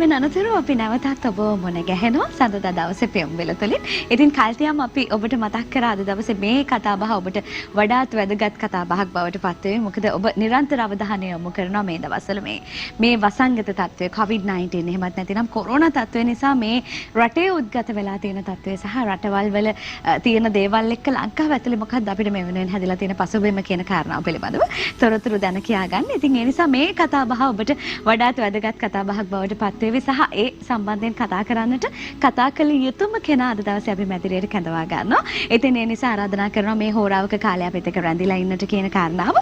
කිරීමෙන් අනතුරුව අපි නැවතත් ඔබ මුණ ගැහෙනවා සඳුදා දවසේ පෙම්වෙල තුලින්. ඉතින් කල්තියම් අපි ඔබට මතක් කරා අද දවසේ මේ කතා බහ ඔබට වඩාත් වැදගත් කතා බහක් බවට පත් වෙයි. මොකද ඔබ නිරන්තර අවධානය යොමු කරනවා මේ දවස්වල මේ වසංගත තත්ත්වය COVID-19 එහෙමත් නැතිනම් කොරෝනා තත්ත්වය නිසා මේ රටේ උද්ගත වෙලා තියෙන තත්ත්වය සහ රටවල් වල තියෙන දේවල් එක්ක ලංකාව ඇතුලේ මොකක්ද අපිට මේ වෙනුවෙන් හැදිලා තියෙන පසුබිම කියන කාරණාව පිළිබඳව තොරතුරු දැන කියා ගන්න. ඉතින් ඒ නිසා මේ කතා බහ ඔබට වඩාත් වැදගත් කතා බහක් බවට පත් වේවි සහ ඒ සම්බන්ධයෙන් කතා කරන්නට කතා කළ යුතුම කෙනා අද දවසේ අපි මැදිරියට කැඳවා ගන්නවා. ඉතින් ඒ නිසා ආරාධනා කරනවා මේ හෝරාවක කාලය අපිත් එක්ක රැඳිලා ඉන්නට කියන කාරණාව.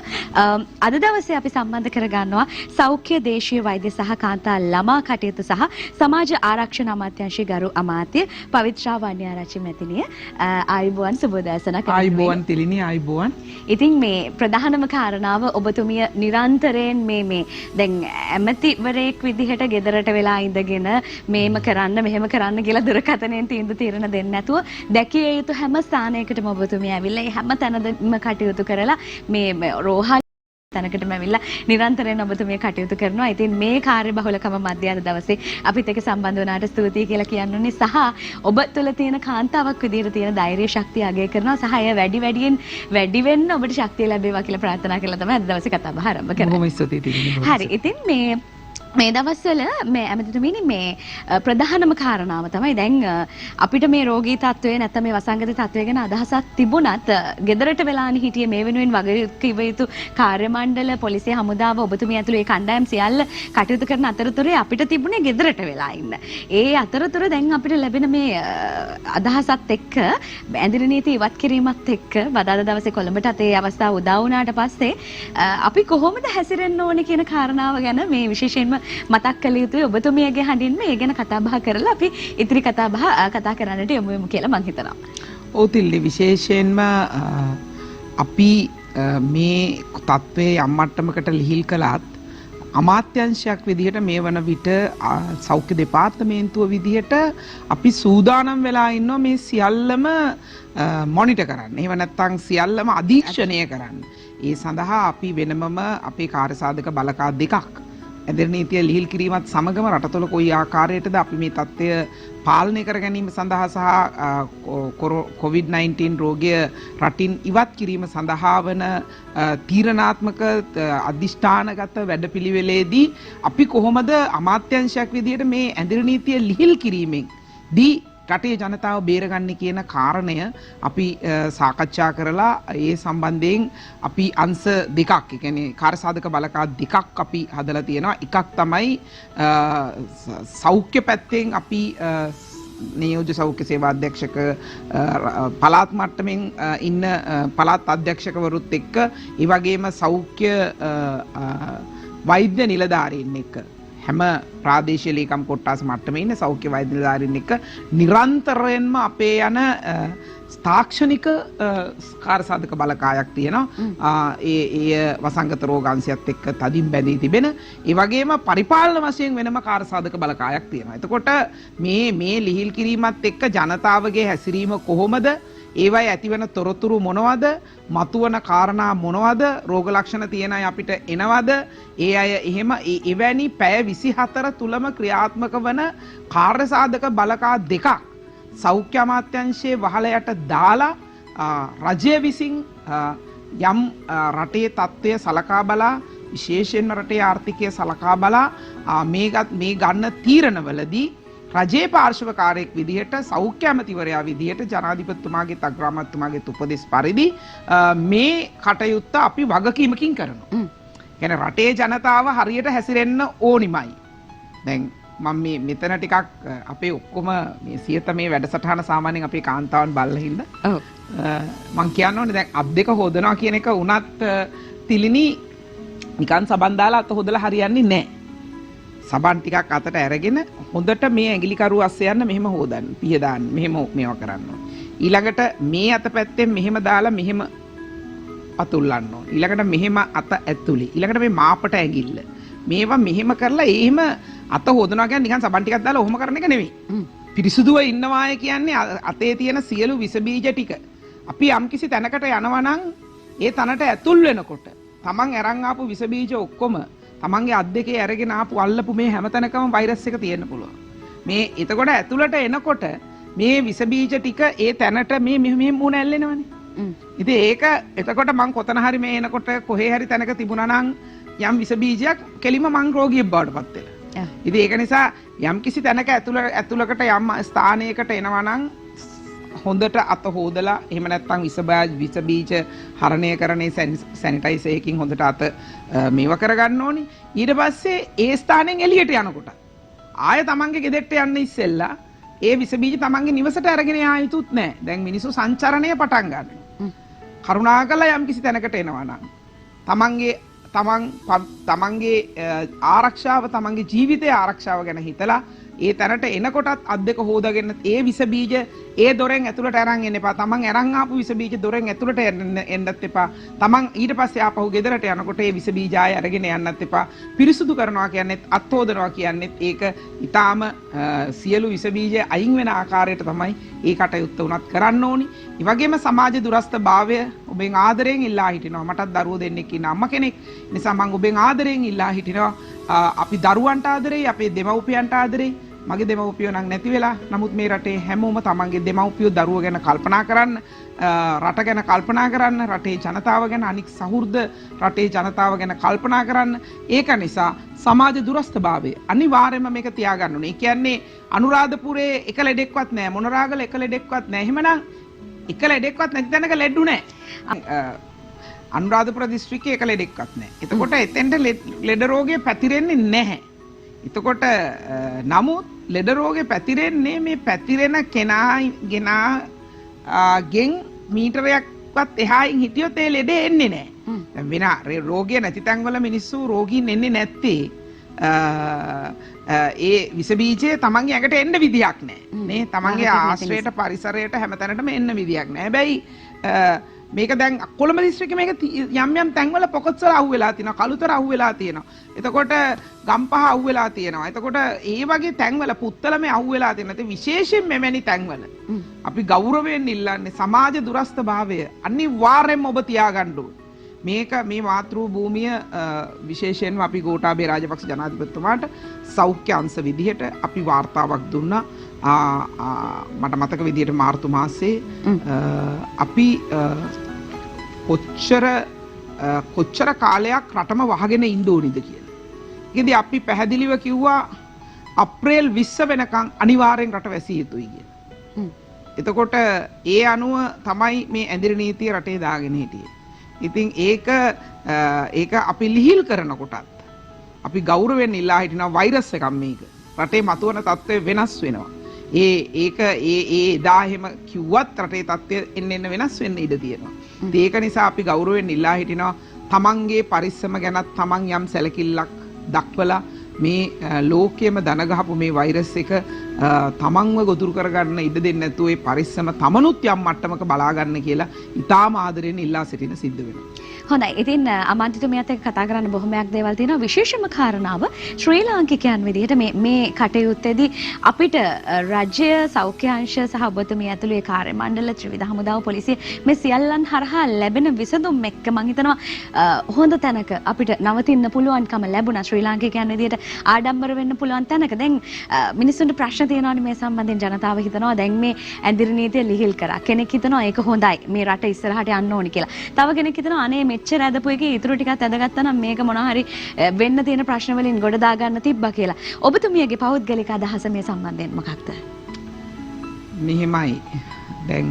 අද දවසේ අපි සම්බන්ධ කර ගන්නවා සෞඛ්‍ය දේශීය වෛද්‍ය සහ කාන්තා ළමා කටයුතු සහ සමාජ ආරක්ෂණ අමාත්‍යාංශයේ ගරු අමාත්‍ය පවිත්‍රා වන්‍යාරච්චි මැතිණිය. ආයුබෝවන් සුබෝදෑසනක්. ආයුබෝවන් තිලිනි ආයුබෝවන්. ඉතින් මේ ප්‍රධානම කාරණාව ඔබතුමිය නිරන්තරයෙන් මේ දැන් ඇමතිවරයෙක් විදිහට ගෙදරට වෙලා ඉඳගෙන මේම කරන්න මෙහෙම කරන්න කියලා දුරකථනයෙන් තීරණ දෙන්නේ නැතුව දැකිය යුතු හැම ස්ථානයකටම ඔබතුමිය ඇවිල්ලා ඒ හැම තැනදම කටයුතු කරලා මේ රෝහල් තැනකටම ඇවිල්ලා නිරන්තරයෙන් ඔබතුමිය කටයුතු කරනවා. ඉතින් මේ කාර්යබහුලකම මැද අද දවසේ අපිත් එක්ක සම්බන්ධ වුණාට ස්තුතියි කියලා කියන්න ඕනේ සහ ඔබ තුළ තියෙන කාන්තාවක් විදිහට තියෙන ධෛර්ය ශක්තිය අගය කරනවා සහ එය වැඩි වෙන්න ඔබට ශක්තිය ලැබේවා කියලා ප්‍රාර්ථනා කරලා තමයි අද දවසේ කතා බහ ආරම්භ කරන්නේ. බොහොම ස්තුතියි තිලිනි. හරි. ඉතින් මේ දවස්වල මේ ඇමතිතුමීනි මේ ප්‍රධානම කාරණාව තමයි දැන් අපිට මේ රෝගී තත්ත්වය නැත්නම් මේ වසංගත තත්ත්වය ගැන අදහසක් තිබුණත් ගෙදරට වෙලානේ හිටියේ මේ වෙනුවෙන් වගකිව යුතු කාර්ය මණ්ඩල පොලිසිය හමුදාව ඔබතුමිය ඇතුළු ඒ කණ්ඩායම් සියල්ල කටයුතු කරන අතරතුරේ අපිට තිබුණේ ගෙදරට වෙලා ඉන්න. ඒ අතරතුර දැන් අපිට ලැබෙන මේ අදහසත් එක්ක ඇඳිරි නීති ඉවත් කිරීමත් එක්ක බදාදා දවසේ කොළඹටත් ඒ අවස්ථාව උදා වුණාට පස්සේ අපි කොහොමද හැසිරෙන්න ඕනේ කියන කාරණාව ගැන මේ විශේෂයෙන්ම මතක් කළ යුතුයි ඔබතුමියගේ හඬින් මේ ගැන කතා බහ කරලා අපි ඉතිරි කතා බහ කතා කරන්නට යමු කියලා මම හිතනවා. ඔව් තිල්ලි විශේෂයෙන්ම අපි මේ තත්ත්වයේ යම් මට්ටමකට ලිහිල් කළත් අමාත්‍යාංශයක් විදිහට මේ වන විට සෞඛ්‍ය දෙපාර්තමේන්තුව විදිහට අපි සූදානම් වෙලා ඉන්නවා මේ සියල්ලම මොනිටර් කරන්න. එහෙම නැත්නම් සියල්ලම අධීක්ෂණය කරන්න. ඒ සඳහා අපි වෙනමම අපේ කාර්යසාධක බලකා දෙකක් ඇඳිරි නීතිය ලිහිල් කිරීමත් සමගම රට තුළ කොයි ආකාරයටද අපි මේ තත්ත්වය පාලනය කර ගැනීම සඳහා සහ COVID-19 රෝගය රටින් ඉවත් කිරීම සඳහා වන තීරණාත්මක අධිෂ්ඨානගත වැඩපිළිවෙලේදී අපි කොහොමද අමාත්‍යාංශයක් විදිහට මේ ඇඳිරි නීතිය ලිහිල් කිරීමෙන් දී රටේ ජනතාව බේරගන්නේ කියන කාරණය අපි සාකච්ඡා කරලා ඒ සම්බන්ධයෙන් අපි අංශ දෙකක්, ඒ කියන්නේ කාර්යසාධක බලකා දෙකක් අපි හදලා තියෙනවා. එකක් තමයි සෞඛ්‍ය පැත්තෙන් අපි නියෝජ්‍ය සෞඛ්‍ය සේවා අධ්‍යක්ෂක පළාත් මට්ටමින් ඉන්න පළාත් අධ්‍යක්ෂකවරුත් එක්ක ඒ වගේම සෞඛ්‍ය වෛද්‍ය නිලධාරීන් එක්ක හැම ප්‍රාදේශීය ලේකම් කොට්ටාස මට්ටමේ ඉන්න සෞඛ්‍ය වෛද්‍ය නිලධාරීන් එක්ක නිරන්තරයෙන්ම අපේ යන තාක්ෂණික කාර්යසාධක බලකායක් තියෙනවා. ඒ වසංගත රෝගාංශයත් එක්ක තදින් බැඳී තිබෙන ඒ වගේම පරිපාලන වශයෙන් වෙනම කාර්යසාධක බලකායක් තියෙනවා. එතකොට මේ ලිහිල් කිරීමත් එක්ක ජනතාවගේ හැසිරීම කොහොමද? ඒවයි ඇතිවන තොරතුරු මොනවද? මතුවන කාරණා මොනවද? රෝග ලක්ෂණ තියෙන අය අපිට එනවද? ඒ අය එහෙම එවැනි පැය 24 තුලම ක්‍රියාත්මක වන කාර්යසාධක බලකා දෙකක් සෞඛ්‍ය අමාත්‍යාංශයේ වහල යට දාලා රජය විසින් යම් රටේ තත්ත්වය සලකා බලා විශේෂයෙන්ම රටේ ආර්ථිකය සලකා බලා මේ ගන්න තීරණවලදී රජයේ පාර්ශවකාරයෙක් විදිහට සෞඛ්‍ය ඇමතිවරයා විදිහට ජනාධිපතිතුමාගේ අග්‍රාමාත්‍යතුමාගේ උපදෙස් පරිදි මේ කටයුත්ත අපි වගකීමකින් කරනවා. කියන්නේ රටේ ජනතාව හරියට හැසිරෙන්න ඕනිමයි. දැන් මම මෙතන ටිකක් අපේ ඔක්කොම මේ සියත මේ වැඩසටහන සාමාන්‍යයෙන් අපේ කාන්තාවන් බලලා හින්දා මම කියන්න ඕනේ දැන් අත් දෙක හොදනවා කියන එක උනත් තිලිනි නිකන් සබන් දාලා අත හොදලා හරියන්නේ නැහැ. සබන් ටිකක් අතට අරගෙන හොඳට මේ ඇඟිලි කරුව අස්සේ යන්න මෙහෙම හොදන්න. පිය දාන්න. මෙහෙම මේවා කරන්න ඕනේ. ඊළඟට මේ අත පැත්තෙන් මෙහෙම දාලා මෙහෙම අතුල්ලන්න ඕනේ. ඊළඟට මෙහෙම අත ඇතුලේ. ඊළඟට මේ මාපට ඇඟිල්ල. මේවා මෙහෙම කරලා එහෙම අත හොදනවා කියන්නේ නිකන් සබන් ටිකක් දාලා ඔහොම කරන එක නෙවෙයි. පිරිසුදුව ඉන්නවාය කියන්නේ අතේ තියෙන සියලු විස බීජ ටික අපි යම්කිසි තැනකට යනවා නම් ඒ තැනට ඇතුල් වෙනකොට තමන් අරන් ආපු විස බීජ ඔක්කොම තමන්ගේ අත් දෙකේ අරගෙන ආපු අල්ලපු මේ හැමතැනකම වෛරස් එක තියෙන්න පුළුවන්. මේ එතකොට ඇතුළට එනකොට මේ විස බීජ ටික ඒ තැනට මේ මෙහෙම මුණ ඇල්ලෙනවනේ. ඉතින් ඒක එතකොට මං කොතන හරි මේ එනකොට කොහේ හරි තැනක තිබුණා නම් යම් විස බීජයක් කෙලිම මං රෝගියෙක් බවට පත් වෙලා. ඉතින් ඒක නිසා යම් කිසි තැනක ඇතුළකට යම් ස්ථානයකට එනවා නම් හොඳට අත හොදලා එහෙම නැත්නම් විස බීජ හරණය කරන්නේ සැනිටයිසර් එකකින් හොඳට අත මේව කරගන්න ඕනි. ඊට පස්සේ ඒ ස්ථානෙන් එළියට යනකොට ආය තමන්ගේ ගෙදරට යන්න ඉස්සෙල්ලා ඒ විස බීජ තමන්ගේ නිවසට අරගෙන යා යුතුත් නැහැ. දැන් මිනිස්සු සංචරණය පටන් ගන්නවා. කරුණාකරලා යම් කිසි තැනකට එනවා නම් තමන්ගේ ආරක්ෂාව තමන්ගේ ජීවිතයේ ආරක්ෂාව ගැන හිතලා ඒ තැනට එනකොටත් අත් දෙක හොදාගෙන ඒ විස බීජ ඒ දොරෙන් ඇතුළට අරන් එන්න එපා. තමන් අරන් ආපු විස බීජ දොරෙන් ඇතුළට එන්නත් එපා. තමන් ඊට පස්සේ ආපහු ගෙදරට යනකොට ඒ විස බීජ ආය අරගෙන යන්නත් එපා. පිරිසුදු කරනවා කියන්නේත් අත් හොදනවා කියන්නේත් ඒක ඊටාම සියලු විස බීජ අයින් වෙන ආකාරයට තමයි ඒ කටයුත්ත උනත් කරන්න ඕනි. ඒ වගේම සමාජ දුරස්ථභාවය ඔබෙන් ආදරයෙන් ඉල්ලා හිටිනවා. මටත් දරුවෝ දෙන්නෙක් ඉන්න අම්මා කෙනෙක්. නිසා මම ඔබෙන් ආදරයෙන් ඉල්ලා හිටිනවා. අපි දරුවන්ට ආදරෙයි, අපේ දෙමව්පියන්ට ආදරෙයි. මගේ දෙමව්පියෝ නම් නැති වෙලා. නමුත් මේ රටේ හැමෝම තමන්ගේ දෙමව්පියෝ දරුවෝ ගැන කල්පනා කරන්න, රට ගැන කල්පනා කරන්න, රටේ ජනතාව ගැන, අනික් සහෘද රටේ ජනතාව ගැන කල්පනා කරන්න. ඒක නිසා සමාජ දුරස්ථභාවය අනිවාර්යයෙන්ම මේක තියාගන්න ඕනේ. ඒ කියන්නේ අනුරාධපුරේ එක ලෙඩෙක්වත් නැහැ, මොනරාගල එක ලෙඩෙක්වත් නැහැ. එහෙමනම් එක ලෙඩෙක්වත් නැති තැනක ලෙඩු නැහැ. අනුරාධපුර දිස්ත්‍රික්කයේ එක ලෙඩෙක්වත් නැහැ. එතකොට එතෙන්ට ලෙඩ රෝගය පැතිරෙන්නේ නැහැ. එතකොට නමුත් ලෙඩ රෝගේ පැතිරෙන්නේ මේ පැතිරෙන කෙනාගෙන් මීටරයක්වත් එහායින් හිටියොත් ඒ ලෙඩ එන්නේ නැහැ. වෙන රෝගය නැති තැන්වල මිනිස්සු රෝගීන් එන්නේ නැත්තේ ඒ විස බීජය තමන්ගේ ඇඟට එන්න විදියක් නැහැ. නේ තමන්ගේ ආශ්‍රයයට පරිසරයට හැමතැනටම එන්න විදියක් නැහැ. හැබැයි මේක දැන් කොළඹ දිස්ත්‍රික්කේ මේක යම් යම් තැන්වල පොකට්ස් වල අහුවෙලා තියෙනවා, කළුතර අහුවෙලා තියෙනවා. එතකොට ගම්පහ අහුවෙලා තියෙනවා. එතකොට ඒ වගේ තැන්වල පුත්තලමේ අහුවෙලා තියෙනවා. ඒ විශේෂයෙන් මෙවැනි තැන්වල අපි ගෞරවයෙන් ඉල්ලන්නේ සමාජ දුරස්ථභාවය අනිවාර්යයෙන්ම ඔබ තියාගන්න ඕනේ. මේක මේ මාතෘ භූමිය විශේෂයෙන්ම අපි ගෝඨාභය රාජපක්ෂ ජනාධිපතිතුමාට සෞඛ්‍ය අංශ විදිහට අපි වාර්තාවක් දුන්නා. මට මතක විදිහට මාර්තු මාසයේ අපි කොච්චර කාලයක් රටම වහගෙන ඉන්න ඕනිද කියලා. ඒකදී අපි පැහැදිලිව කිව්වා අප්‍රේල් 20 වෙනකන් අනිවාර්යෙන් රට වැසිය යුතුයි කියලා. එතකොට ඒ අනුව තමයි මේ ඇඳිරි නීතිය රටේ දාගෙන හිටියේ. ඉතින් ඒක අපි ලිහිල් කරනකොටත් අපි ගෞරවයෙන් ඉල්ලා හිටිනවා වෛරස් එකක් මේක. රටේ මතුවන තත්ත්වය වෙනස් වෙනවා. ඒක එදා එහෙම කිව්වත් රටේ තත්ත්වය එන්න වෙනස් වෙන්න ඉඩ තියෙනවා. ඒක නිසා අපි ගෞරවයෙන් ඉල්ලා හිටිනවා තමන්ගේ පරිස්සම ගැනත් තමන් යම් සැලකිල්ලක් දක්වලා මේ ලෝකයේම දනගහපු මේ වෛරස් එක තමන්ව ගොදුරු කරගන්න ඉඩ දෙන්නේ නැතුව ඒ පරිස්සම තමනුත් යම් මට්ටමක බලා ගන්න කියලා ඉතාම ආදරෙන් ඉල්ලා සිටින සිද්ධ වෙනවා. හොඳයි. ඉතින් අමාත්‍යතුමියත් එක්ක කතා කරන්න බොහොමයක් දේවල් තියෙනවා. විශේෂම කාරණාව ශ්‍රී ලාංකිකයන් විදිහට මේ කටයුත්තේදී අපිට රාජ්‍ය සෞඛ්‍ය අංශ සහ ඔබතුමිය ඇතුළු කාර්ය මණ්ඩල ත්‍රිවිධ හමුදාව පොලිසිය මේ සියල්ලන් හරහා ලැබෙන විසඳුම් එක්ක මම හිතනවා හොඳ තැනක අපිට නවතින්න පුළුවන්කම ලැබුණා. ශ්‍රී ලාංකිකයන් විදිහට ආඩම්බර වෙන්න පුළුවන් තැනක. දැන් මිනිස්සුන්ට ප්‍රශ්න තියෙනවානේ මේ සම්බන්ධයෙන්. ජනතාව හිතනවා දැන් මේ ඇඳිරි නීතිය ලිහිල් කරා. කෙනෙක් හිතනවා ඒක හොඳයි. මේ රට ඉස්සරහට යන්න ඕනි කියලා. තව කෙනෙක් හිතනවා අනේ මෙච්චර ඇදපු එකේ ඉතුරු ටිකක් ඇදගත්තා නම් මේක මොනවා හරි වෙන්න තියෙන ප්‍රශ්න වලින් ගොඩ දා ගන්න තිබ්බා කියලා. ඔබතුමියගේ පෞද්ගලික අදහස මේ සම්බන්ධයෙන් මොකක්ද? මෙහෙමයි. දැන්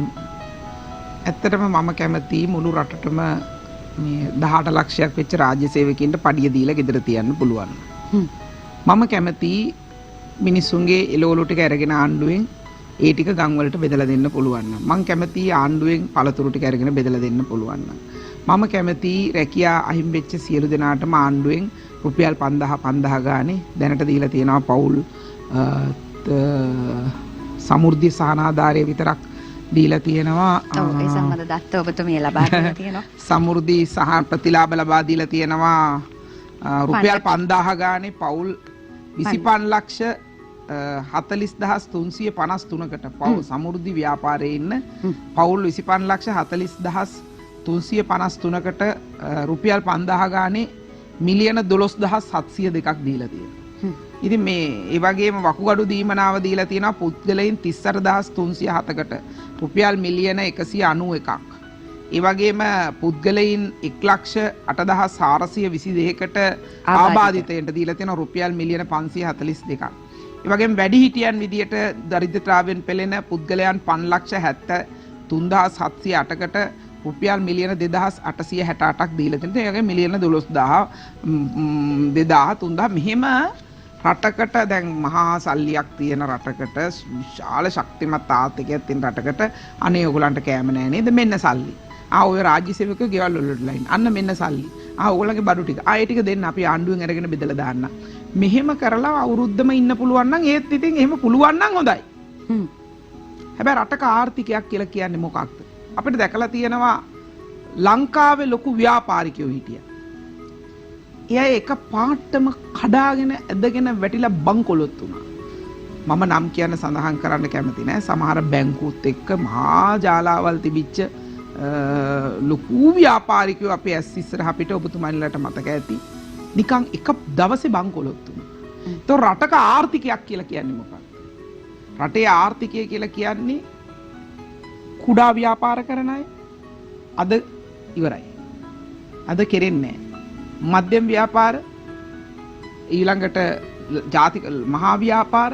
ඇත්තටම මම කැමති මුළු රටටම මේ 18 ලක්ෂයක් වෙච්ච රාජ්‍ය සේවකයින්ට පඩිය දීලා ගෙදර තියන්න පුළුවන්. මම කැමති මිනිස්සුන්ගේ එළවලු ටික අරගෙන ආණ්ඩුවෙන් ඒ ටික ගම් වලට බෙදලා දෙන්න පුළුවන් නම්. මම කැමති ආණ්ඩුවෙන් පළතුරු ටික අරගෙන බෙදලා දෙන්න පුළුවන් නම්. මම කැමති රැකියා අහිම්බෙච්ච සියලු දෙනාටම ආණ්ඩුවෙන් රුපියල් 5000 ගානේ දැනට දීලා තියෙනවා පවුල් සමෘද්ධි සහනාධාරය විතරක් දීලා තියෙනවා. ඔව් ඒ සම්බන්ධ දත්ත ඔබතුමිය ලබා දීලා තියෙනවා. සමෘද්ධි සහ ප්‍රතිලාභ ලබා දීලා තියෙනවා රුපියල් 5000 ගානේ පවුල් 25 ලක්ෂ 40353කට පවුල් සමෘද්ධි ව්‍යාපාරයේ ඉන්න පවුල් 25 ලක්ෂ 40353කට රුපියල් 5000 ගානේ මිලියන 12702ක් දීලා තියෙනවා. ඉතින් මේ ඒ වගේම වකුගඩු දීමනාව දීලා තියෙනවා පුද්ගලයන් 38307කට රුපියල් මිලියන 191ක්. ඒ වගේම පුද්ගලයන් 1,08,422කට ආබාධිතයන්ට දීලා තියෙනවා රුපියල් මිලියන 542ක්. ඒ වගේම වැඩිහිටියන් විදියට දරිද්‍රතාවයෙන් පෙළෙන පුද්ගලයන් 5,73,708කට රුපියල් මිලියන 2,868ක් දීලා තියෙනවා. ඒ වගේ මිලියන 12,000 මෙහෙම රටකට දැන් මහා සල්ලියක් තියෙන රටකට විශාල ශක්තිමත් ආර්ථිකයක් තියෙන රටකට අනේ ඔයගලන්ට කෑම නැහැ නේද? මෙන්න සල්ලි. ඔය රාජ්‍ය සේවකයෝ ගෙවල් වලට ලයින්. අන්න මෙන්න සල්ලි. ඔයගලගේ බඩු ටික. ඒ ටික දෙන්න අපි ආණ්ඩුවෙන් අරගෙන බෙදලා දාන්න. මෙහෙම කරලා අවුරුද්දම ඉන්න පුළුවන් නම් ඒත් ඉතින් එහෙම පුළුවන් නම් හොඳයි. හැබැයි රටක ආර්ථිකයක් කියලා කියන්නේ මොකක්ද? අපිට දැකලා තියෙනවා ලංකාවේ ලොකු ව්‍යාපාරිකයෝ හිටියා. එයා එක පාටම කඩාගෙන ඇදගෙන වැටිලා බංකොලොත් වුණා. මම නම් කියන්න සඳහන් කරන්න කැමති නෑ. සමහර බැංකුත් එක්ක මහා ජාලාවල් තිබිච්ච ලොකු ව්‍යාපාරිකයෝ අපේ ඇස් ඉස්සරහ පිට ඔබතුමන්ලට මතක ඇති. නිකන් එක දවසේ බංකොලොත් වුණා. ඒතොර රටක ආර්ථිකයක් කියලා කියන්නේ මොකක්ද? රටේ ආර්ථිකය කියලා කියන්නේ කුඩා ව්‍යාපාර කරන අය අද ඉවරයි. අද කෙරෙන්නේ නැහැ. මධ්‍යම ව්‍යාපාර ඊළඟට ජාතික මහා ව්‍යාපාර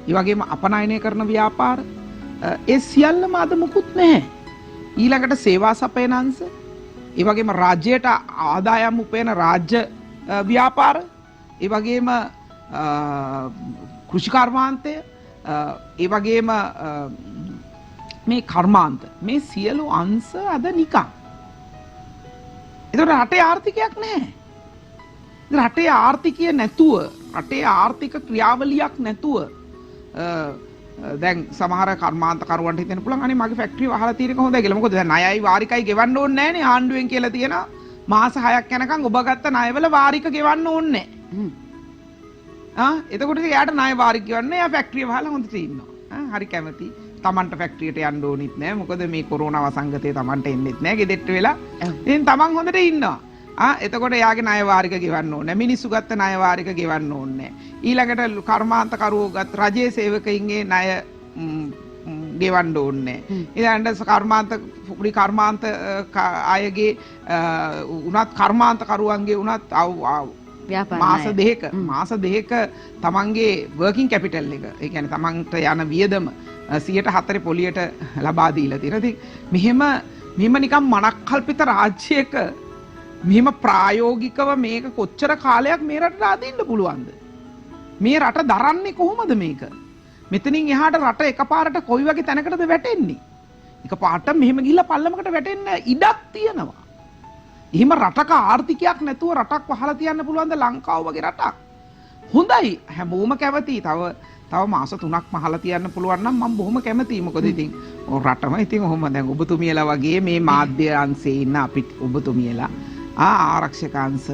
ඒ වගේම අපනයනය කරන ව්‍යාපාර ඒ සියල්ලම අද මුකුත් නැහැ. ඊළඟට සේවා සපයන අංශ ඒ වගේම රාජ්‍යයට ආදායම් උපයන රාජ්‍ය ව්‍යාපාර ඒ වගේම කෘෂි කර්මාන්තය ඒ වගේම මේ කර්මාන්ත මේ සියලු අංශ අද නිකන්. ඒතකොට රටේ ආර්ථිකයක් නැහැ. රටේ ආර්ථිකය නැතුව රටේ ආර්ථික ක්‍රියාවලියක් නැතුව දැන් සමහර කර්මාන්තකරුවන්ට හිතෙන්න පුළුවන් අනේ මගේ ෆැක්ටරිය වහලා තියෙනක හොඳයි කියලා. මොකද දැන් ණයයි වාරිකයි ගෙවන්න ඕනේ නැහනේ ආණ්ඩුවෙන් කියලා තියෙනවා. මාස 6ක් යනකම් ඔබ ගත්ත ණයවල වාරික ගෙවන්න ඕනේ නැහැ. එතකොට එයාට ණය වාරික ගෙවන්න එයා ෆැක්ටරිය වහලා හොඳට ඉන්නවා. හරි කැමති. තමන්ට ෆැක්ටරියට යන්න ඕනෙත් නැහැ. මොකද මේ කොරෝනා වසංගතේ තමන්ට එන්නෙත් නැහැ. ගෙදෙට්ට වෙලා ඉතින් තමන් හොඳට ඉන්නවා. එතකොට එයාගේ ණය වාරික ගෙවන්න ඕනේ. මිනිස්සු ගත්ත ණය වාරික ගෙවන්න ඕනේ. ඊළඟට කර්මාන්තකරුවෝ ගත්ත රජයේ සේවකයින්ගේ ණය ගෙවන්න ඕනේ. ඊළඟට කර්මාන්ත අයගේ උනත් කර්මාන්තකරුවන්ගේ උනත් මාස දෙකක තමන්ගේ වර්කින් කැපිටල් එක ඒ කියන්නේ තමන්ට යන වියදම 104 පොලියට ලබා දීලා තියෙනවා. ඉතින් මෙහෙම නිකන් මනක්කල්පිත රාජ්‍යයක මෙහෙම ප්‍රායෝගිකව මේක කොච්චර කාලයක් මේ රටට අදින්න පුළුවන්ද? මේ රට දරන්නේ කොහොමද මේක? මෙතනින් එහාට රට එකපාරට කොයි වගේ තැනකටද වැටෙන්නේ? එකපාරට මෙහෙම ගිහිල්ලා පල්ලමකට වැටෙන්න ඉඩක් තියෙනවා. එහෙම රටක ආර්ථිකයක් නැතුව රටක් වහලා තියන්න පුළුවන්ද ලංකාව වගේ රටක්? හොඳයි. හැමෝම කැමතියි. තව මාස 3ක් මහලා තියන්න පුළුවන් නම් මම බොහොම කැමතියි. මොකද ඉතින් රටම ඉතින් ඔහොම දැන් ඔබතුමියලා වගේ මේ මාධ්‍ය අංශේ ඉන්න අපි ඔබතුමියලා ආරක්ෂක අංශ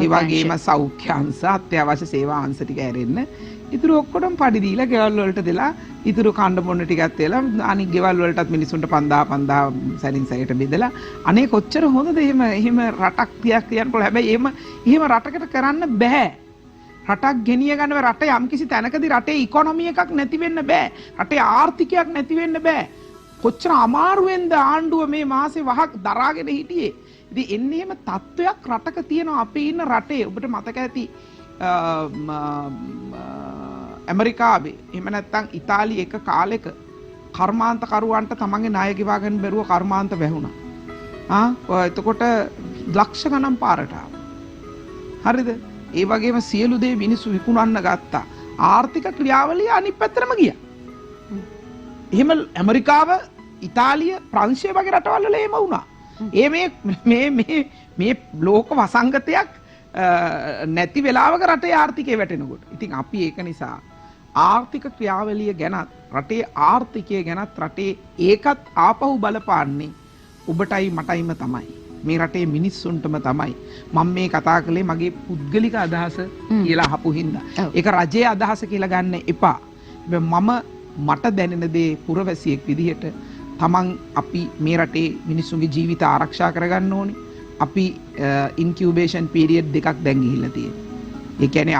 ඒ වගේම සෞඛ්‍ය අංශ අත්‍යවශ්‍ය සේවා අංශ ටික ඇරෙන්න ඉතුරු ඔක්කොටම පඩි දීලා ගෙවල් වලට දෙලා ඉතුරු කණ්ඩ බොන්න ටිකක් තියලා අනිත් ගෙවල් වලටත් මිනිසුන්ට 5000 සැරින් සැරේට බෙදලා අනේ කොච්චර හොඳද එහෙම රටක් තියක් තියන්න පුළුවන්. හැබැයි එහෙම රටකට කරන්න බෑ. රටක් ගෙනිය ගන්නව රට යම්කිසි තැනකදී රටේ ඉකොනොමි එකක් නැති වෙන්න බෑ. රටේ ආර්ථිකයක් නැති වෙන්න බෑ. කොච්චර අමාරුවෙන්ද ආණ්ඩුව මේ මාසේ වහක් දරාගෙන හිටියේ. ඉතින් එන්නේ එහෙම තත්වයක් රටක තියෙනවා. අපි ඉන්න රටේ ඔබට මතක ඇති ඇමරිකාවේ එහෙම නැත්නම් ඉතාලියේ එක කාලෙක කර්මාන්තකරුවන්ට තමන්ගේ ණය ගෙවා ගන්න බැරුව කර්මාන්ත වැහුණා. එතකොට ලක්ෂ ගණන් පාරට ආවා. හරිද? ඒ වගේම සියලු දේ මිනිස්සු විකුණන්න ගත්තා. ආර්ථික ක්‍රියාවලිය අනිත් පැත්තටම ගියා. එහෙම ඇමරිකාව, ඉතාලිය, ප්‍රංශය වගේ රටවල් වල එහෙම වුණා. මේ ලෝක වසංගතයක් නැති වෙලාවක රටේ ආර්ථිකය වැටෙනකොට. ඉතින් අපි ඒක නිසා ආර්ථික ක්‍රියාවලිය ගැනත් රටේ ආර්ථිකය ගැනත් රටේ ඒකත් ආපහු බලපාන්නේ ඔබටයි මටයිම තමයි. මේ රටේ මිනිස්සුන්ටම තමයි. මම මේ කතා කළේ මගේ පුද්ගලික අදහස කියලා අහපු හින්දා. ඒක රජයේ අදහස කියලා ගන්න එපා. මට දැනෙන දේ පුරවැසියෙක් විදිහට තමන් අපි මේ රටේ මිනිස්සුන්ගේ ජීවිත ආරක්ෂා කරගන්න ඕනේ. අපි ඉන්කියුබේෂන් පීරියඩ් දෙකක් දැන් ගිහිල්ලා තියෙනවා. ඒ කියන්නේ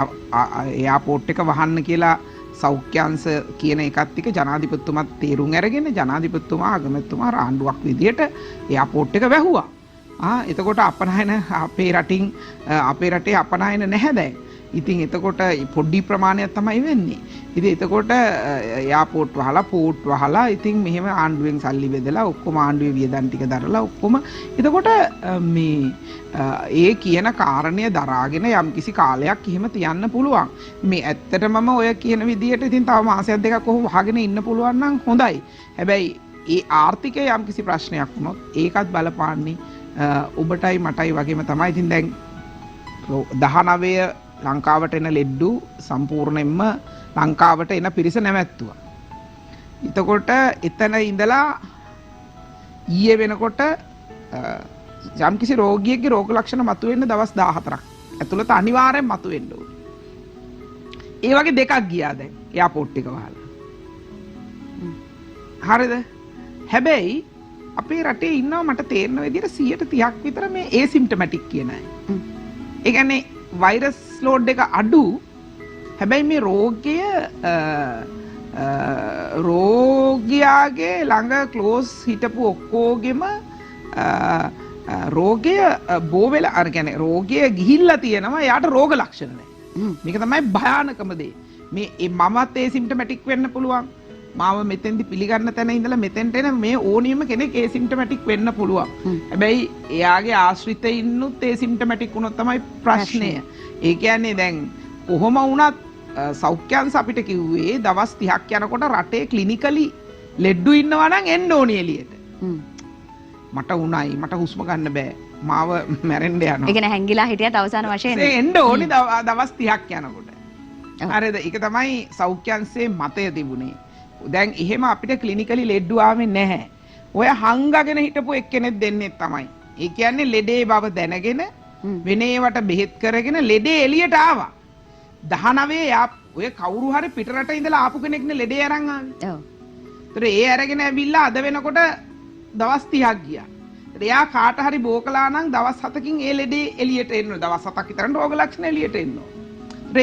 එයාපෝට් එක වහන්න කියලා සෞඛ්‍ය අංශ කියන එකත් එක්ක ජනාධිපතිතුමාත් තීරුම් අරගෙන ජනාධිපතිතුමා අගමැතිතුමා රාණ්ඩුවක් විදියට එයාපෝට් එක වැහුවා. එතකොට අපනයන අපේ රටින් අපේ රටේ අපනයන නැහැ දැන්. ඉතින් එතකොට පොඩි ප්‍රමාණයක් තමයි වෙන්නේ. ඉතින් එතකොට එයාපෝට් වහලා පෝට් වහලා ඉතින් මෙහෙම ආණ්ඩුවෙන් සල්ලි බෙදලා ඔක්කොම ආණ්ඩුවේ වියදම් ටික දරලා ඔක්කොම එතකොට මේ ඒ කියන කාරණය දරාගෙන යම්කිසි කාලයක් එහෙම තියන්න පුළුවන්. මේ ඇත්තටමම ඔය කියන විදියට ඉතින් තව මාසයක් දෙකක් ඔහු වහගෙන ඉන්න පුළුවන් නම් හොඳයි. හැබැයි ඒ ආර්ථිකයේ යම්කිසි ප්‍රශ්නයක් වුණොත් ඒකත් බලපාන්නේ ඔබටයි මටයි වගේම තමයි. ඉතින් දැන් 19 ලංකාවට එන ලෙඩ්ඩු සම්පූර්ණයෙන්ම ලංකාවට එන පිරිස නැවැත්තුවා. එතකොට එතන ඉඳලා ඊයේ වෙනකොට යම්කිසි රෝගියෙක්ගේ රෝග ලක්ෂණ මතුවෙන්න දවස් 14ක් ඇතුළත අනිවාර්යෙන් මතුවෙන්න ඕනේ. ඒ වගේ දෙකක් ගියා දැන් එයාපෝට් එක වහලා. හරිද? හැබැයි අපේ රටේ ඉන්නවා මට තේරෙන විදිහට 130ක් විතර මේ ඒසිම්ප්ටොමැටික් කියන අය. ඒ කියන්නේ වෛරස් ලෝඩ් එක අඩු. හැබැයි මේ රෝගියාගේ ළඟ ක්ලෝස් හිටපු ඔක්කොගෙම රෝගය බෝ වෙලා අර කියන්නේ රෝගය ගිහිල්ලා තියෙනවා. යාට රෝග ලක්ෂණ නැහැ. මේක තමයි භයානකම දේ. මේ මමත් ඒසිම්ප්ටොමැටික් වෙන්න පුළුවන්. මාව මෙතෙන්දි පිළිගන්න තැන ඉඳලා මෙතෙන්ට එන මේ ඕනියම කෙනෙක් ඒසිම්ප්ටොමැටික් වෙන්න පුළුවන්. හැබැයි එයාගේ ආශ්‍රිතයින්නුත් ඒසිම්ප්ටොමැටික් වුණොත් තමයි ප්‍රශ්නය. ඒ කියන්නේ දැන් කොහොම වුණත් සෞඛ්‍ය අංශ අපිට කිව්වේ දවස් 30ක් යනකොට රටේ ක්ලිනිකලි ලෙඩ්ඩු ඉන්නවා නම් එන්න ඕනේ එළියට. මට උණයි මට හුස්ම ගන්න බෑ. මාව මැරෙන්න යනවා. ඒ කියන්නේ හැංගිලා හිටියත් අවසාන වශයෙන් එන්න ඕනේ දවස් 30ක් යනකොට. හරිද? ඒක තමයි සෞඛ්‍ය අංශයේ මතය තිබුණේ. දැන් එහෙම අපිට ක්ලිනිකලි ලෙඩ්ඩු ආවේ නැහැ. ඔය හංගගෙන හිටපු එක්කෙනෙක් දෙන්නේ තමයි. ඒ කියන්නේ ලෙඩේ බව දැනගෙන වෙනේවට බෙහෙත් කරගෙන ලෙඩේ එළියට ආවා. 19 ඔය කවුරු හරි පිටරට ඉඳලා ආපු කෙනෙක්නේ ලෙඩේ අරන් ආවේ. ඔව්. ඒතර ඒ අරගෙන ඇවිල්ලා අද වෙනකොට දවස් 30ක් ගියා. ඒතර එයා කාට හරි බෝ කළා නම් දවස් 7කින් ඒ ලෙඩේ එළියට එන්න ඕනේ. දවස් 7ක් විතර රෝග ලක්ෂණ එළියට එන්න ඕනේ.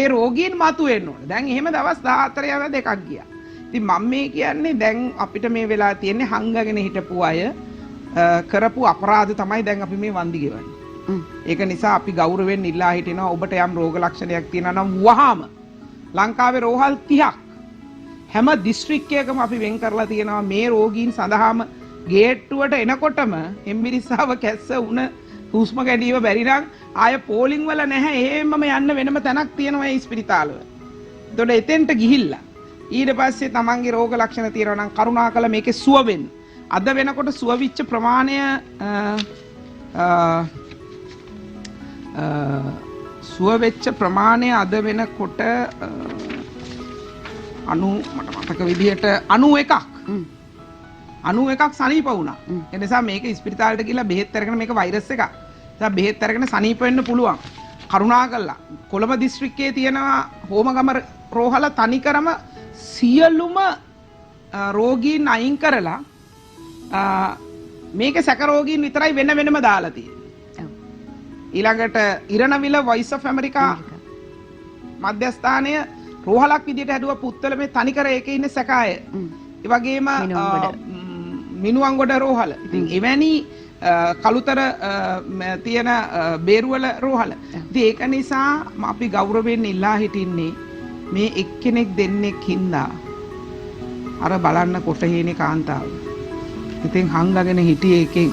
ඒ රෝගීන් මතු වෙන්න ඕනේ. දැන් එහෙම දවස් 14 යව දෙකක් ගියා. ඉතින් මම මේ කියන්නේ දැන් අපිට මේ වෙලා තියෙන්නේ හංගගෙන හිටපු අය කරපු අපරාධ තමයි දැන් අපි මේ වන්දි ගෙවන්නේ. ඒක නිසා අපි ගෞරවයෙන් ඉල්ලා හිටිනවා ඔබට යම් රෝග ලක්ෂණයක් තියෙනවා නම් වහාම ලංකාවේ රෝහල් 30ක් හැම දිස්ත්‍රික්කයකම අපි වෙන් කරලා තියෙනවා මේ රෝගීන් සඳහාම ගේට්ටුවට එනකොටම එම්බිරිස්සාව කැස්ස උණ හුස්ම ගැනීම බැරි නම් ආය පෝලිං වල නැහැ එහෙමම යන්න වෙනම තැනක් තියෙනවා ඒ ස්පිරිතාලවල. එතකොට එතෙන්ට ගිහිල්ලා ඊට පස්සේ තමන්ගේ රෝග ලක්ෂණ තියෙනවා නම් කරුණාකරලා මේකේ සුව වෙන්න. අද වෙනකොට සුව වෙච්ච ප්‍රමාණය සුව වෙච්ච ප්‍රමාණය අද වෙනකොට 90 මට මතක විදිහට 91ක් 91ක් සනීප වුණා. ඒ නිසා මේක ස්පිරිතාලෙට ගිහලා බෙහෙත් අරගෙන මේක වෛරස් එකක්. ඒ බෙහෙත් අරගෙන සනීප වෙන්න පුළුවන්. කරුණාකරලා කොළඹ දිස්ත්‍රික්කයේ තියෙනවා හෝමගම රෝහල තනිකරම සියලුම රෝගීන් අයින් කරලා මේක සැක රෝගීන් විතරයි වෙන වෙනම දාලා තියෙන්නේ. ඊළඟට ඉරණවිල වොයිස් ඔෆ් ඇමරිකා මධ්‍යස්ථානය රෝහලක් විදියට හැදුවා පුත්තල මේ තනිකර ඒකේ ඉන්න සැකාය. ඒ වගේම මිනුවන්ගොඩ රෝහල. ඉතින් එවැනි කළුතර තියෙන බේරුවල රෝහල. ඉතින් ඒක නිසා අපි ගෞරවයෙන් ඉල්ලා හිටින්නේ මේ එක්කෙනෙක් දෙන්නෙක් හින්දා අර බලන්න කොටහේනේ කාන්තාව. ඉතින් හංගගෙන හිටියේ එකෙන්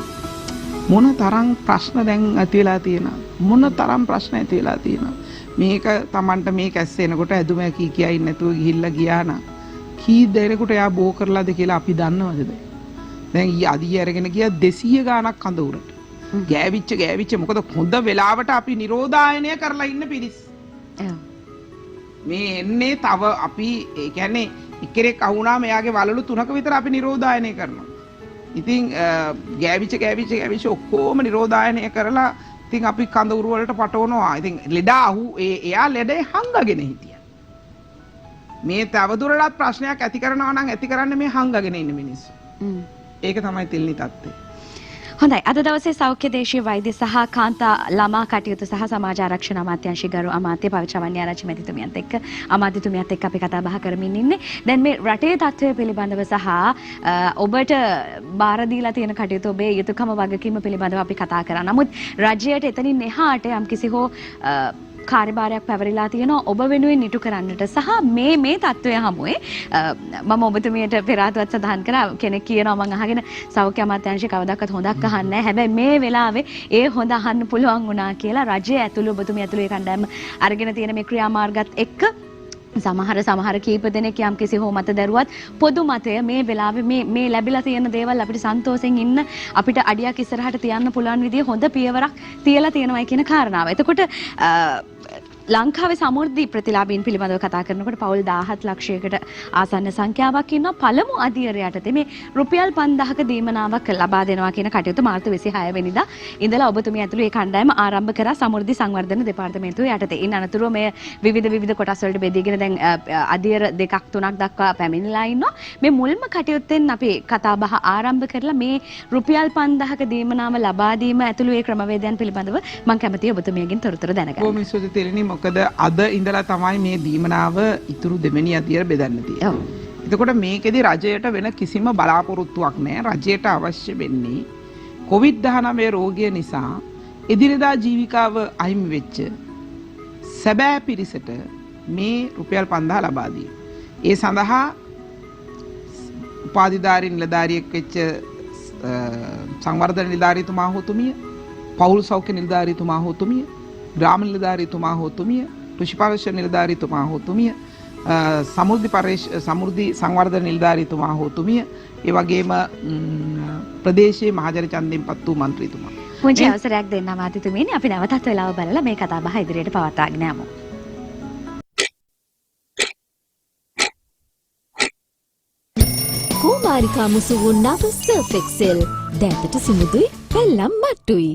මොන තරම් ප්‍රශ්න දැන් ඇති වෙලා තියෙනවද? මොන තරම් ප්‍රශ්න ඇති වෙලා තියෙනවද? මේක Tamanට මේ කැස්ස එනකොට ඇදුම කී කියයි නැතුව ගිහිල්ලා ගියා නම් කී දෙනෙකුට එයා බෝ කරලාද කියලා අපි දන්නවද දැන්? දැන් අදිය අරගෙන ගියා 200 ගාණක් කඳ උරට. ගෑවිච්ච මොකද හොඳ වෙලාවට අපි නිරෝධායනය කරලා ඉන්න පිරිස්. මේ එන්නේ තව අපි ඒ කියන්නේ එක්කෙනෙක් අහුණාම එයාගේ වලලු 3ක විතර අපි නිරෝධායනය කරනවා. ඉතින් ගෑවිච්ච ඔක්කොම නිරෝධායනය කරලා ඉතින් අපි කඳ උරු වලට පටවනවා. ඉතින් ලෙඩා එයා ලෙඩේ හංගගෙන හිටියා. මේ තවදුරටත් ප්‍රශ්නයක් ඇති කරනවා නම් ඇති කරන්නේ මේ හංගගෙන ඉන්න මිනිස්සු. ඒක තමයි තිල්නි තත්ත්වය. හොඳයි අද දවසේ සෞඛ්‍ය දේශීය වෛද්‍ය සහ කාන්තා ළමා කටයුතු සහ සමාජ ආරක්ෂණ අමාත්‍යාංශයේ ගරු අමාත්‍ය පවිත්‍රා ආරච්චි මැතිතුමියත් එක්ක අමාත්‍යතුමියත් එක්ක අපි කතා බහ කරමින් ඉන්නේ. දැන් මේ රටේ තත්ත්වය පිළිබඳව සහ ඔබට බාර දීලා තියෙන කටයුතු ඔබේ යුතුයකම වගකීම පිළිබඳව අපි කතා කරා. නමුත් රජයට එතනින් එහාට යම්කිසි හෝ කාර්යභාරයක් පැවරිලා තියෙනවා ඔබ වෙනුවෙන් ඉටු කරන්නට සහ මේ තත්ත්වය හමුවේ මම ඔබතුමියට පෙර ආතුවත් සඳහන් කරා කෙනෙක් කියනවා මම අහගෙන සෞඛ්‍ය අමාත්‍යාංශය කවදාවත් හොඳක් අහන්නේ නැහැ. හැබැයි මේ වෙලාවේ ඒ හොඳ අහන්න පුළුවන් වුණා කියලා රජය ඇතුළු ඔබතුමිය ඇතුළු ඒ කණ්ඩායම අරගෙන තියෙන මේ ක්‍රියාමාර්ගත් එක්ක සමහර කීප දෙනෙක් යම්කිසි හෝ මත දරුවත් පොදු මතය මේ වෙලාවේ මේ ලැබිලා තියෙන දේවල් අපිට සන්තෝෂෙන් ඉන්න අපිට අඩියක් ඉස්සරහට තියන්න පුළුවන් විදිය හොඳ පියවරක් තියලා තියෙනවායි කියන කාරණාව. එතකොට ලංකාවේ සමෘද්ධි ප්‍රතිලාභීන් පිළිබඳව කතා කරනකොට පවුල් 17 ලක්ෂයකට ආසන්න සංඛ්‍යාවක් ඉන්නවා. පළමු අධීර යටතේ මේ රුපියල් 5000ක දීමනාවක් ලබා දෙනවා කියන කටයුතු මාර්තු 26 වෙනිදා ඉඳලා ඔබතුමිය ඇතුළු ඒ කණ්ඩායම ආරම්භ කරා සමෘද්ධි සංවර්ධන දෙපාර්තමේන්තුව යටතේ. ඉන් අනතුරුව මේ විවිධ කොටස් වලට බෙදීගෙන දැන් අධීර දෙකක් තුනක් දක්වා පැමිණලා ඉන්නවා. මේ මුල්ම කටයුත්තෙන් අපි කතා බහ ආරම්භ කරලා මේ රුපියල් 5000ක දීමනාව ලබා දීම ඇතුළු ඒ ක්‍රමවේදයන් පිළිබඳව මම කැමතියි ඔබතුමියගෙන් තොරතුරු දැනගන්න. කොහොම ඉස්සෙල්ලා තේරෙන්නේ මොකද අද ඉඳලා තමයි මේ දීමනාව ඉතුරු දෙවෙනි අදියර බෙදන්න තියෙන්නේ. එතකොට මේකෙදි රජයට වෙන කිසිම බලාපොරොත්තුවක් නැහැ. රජයට අවශ්‍ය වෙන්නේ COVID-19 රෝගය නිසා එදිනෙදා ජීවිකාව අහිමි වෙච්ච සැබෑ පිරිසට මේ රුපියල් 5000 ලබා දීම. ඒ සඳහා උපාධිධාරී නිලධාරියෙක් වෙච්ච සංවර්ධන නිලධාරීතුමා හොතුමිය, පෞල් සෞඛ්‍ය නිලධාරීතුමා හොතුමිය, ග්‍රාම නිලධාරීතුමා හොතුමිය, කෘෂි පරිශ්‍රණ නිලධාරීතුමා හොතුමිය, සමෘද්ධි සංවර්ධන නිලධාරීතුමා හොතුමිය, ඒ වගේම ප්‍රදේශයේ මහජන ඡන්දෙන්පත් වූ මන්ත්‍රීතුමා. පුංචි අවසරයක් දෙන්න අමාත්‍යතුමීනි අපි නැවතත් වෙලාව බලලා මේ කතා බහ ඉදිරියට පවත්වාගෙන යමු. කුමාරිකා මුසු වූ නව සර්ෆ් එක්සෙල් දැතට සිමුදුයි පෙල්ලම් මට්ටුයි.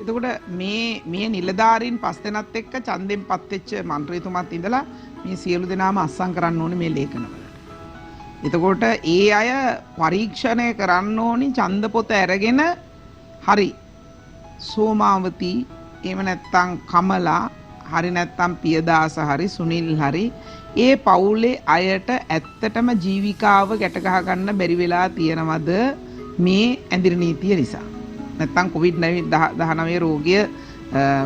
එතකොට මේ නිලධාරීන් 5 දෙනාත් එක්ක ඡන්දෙන්පත් වෙච්ච മന്ത്രിතුමාත් ඉඳලා මේ සියලු දෙනාම අස්සම් කරන්න ඕනේ මේ ලේඛනවලට. එතකොට ඒ අය පරීක්ෂණය කරන්න ඕනි ඡන්ද පොත අරගෙන හරි සෝමාවති එහෙම නැත්නම් කමලා හරි නැත්නම් පියදාස හරි සුනිල් හරි ඒ පවුලේ අයට ඇත්තටම ජීවිකාව ගැට ගහ ගන්න බැරි වෙලා තියෙනවද මේ ඇඳිරි නීතිය නිසා? නැත්නම් COVID-19 රෝගය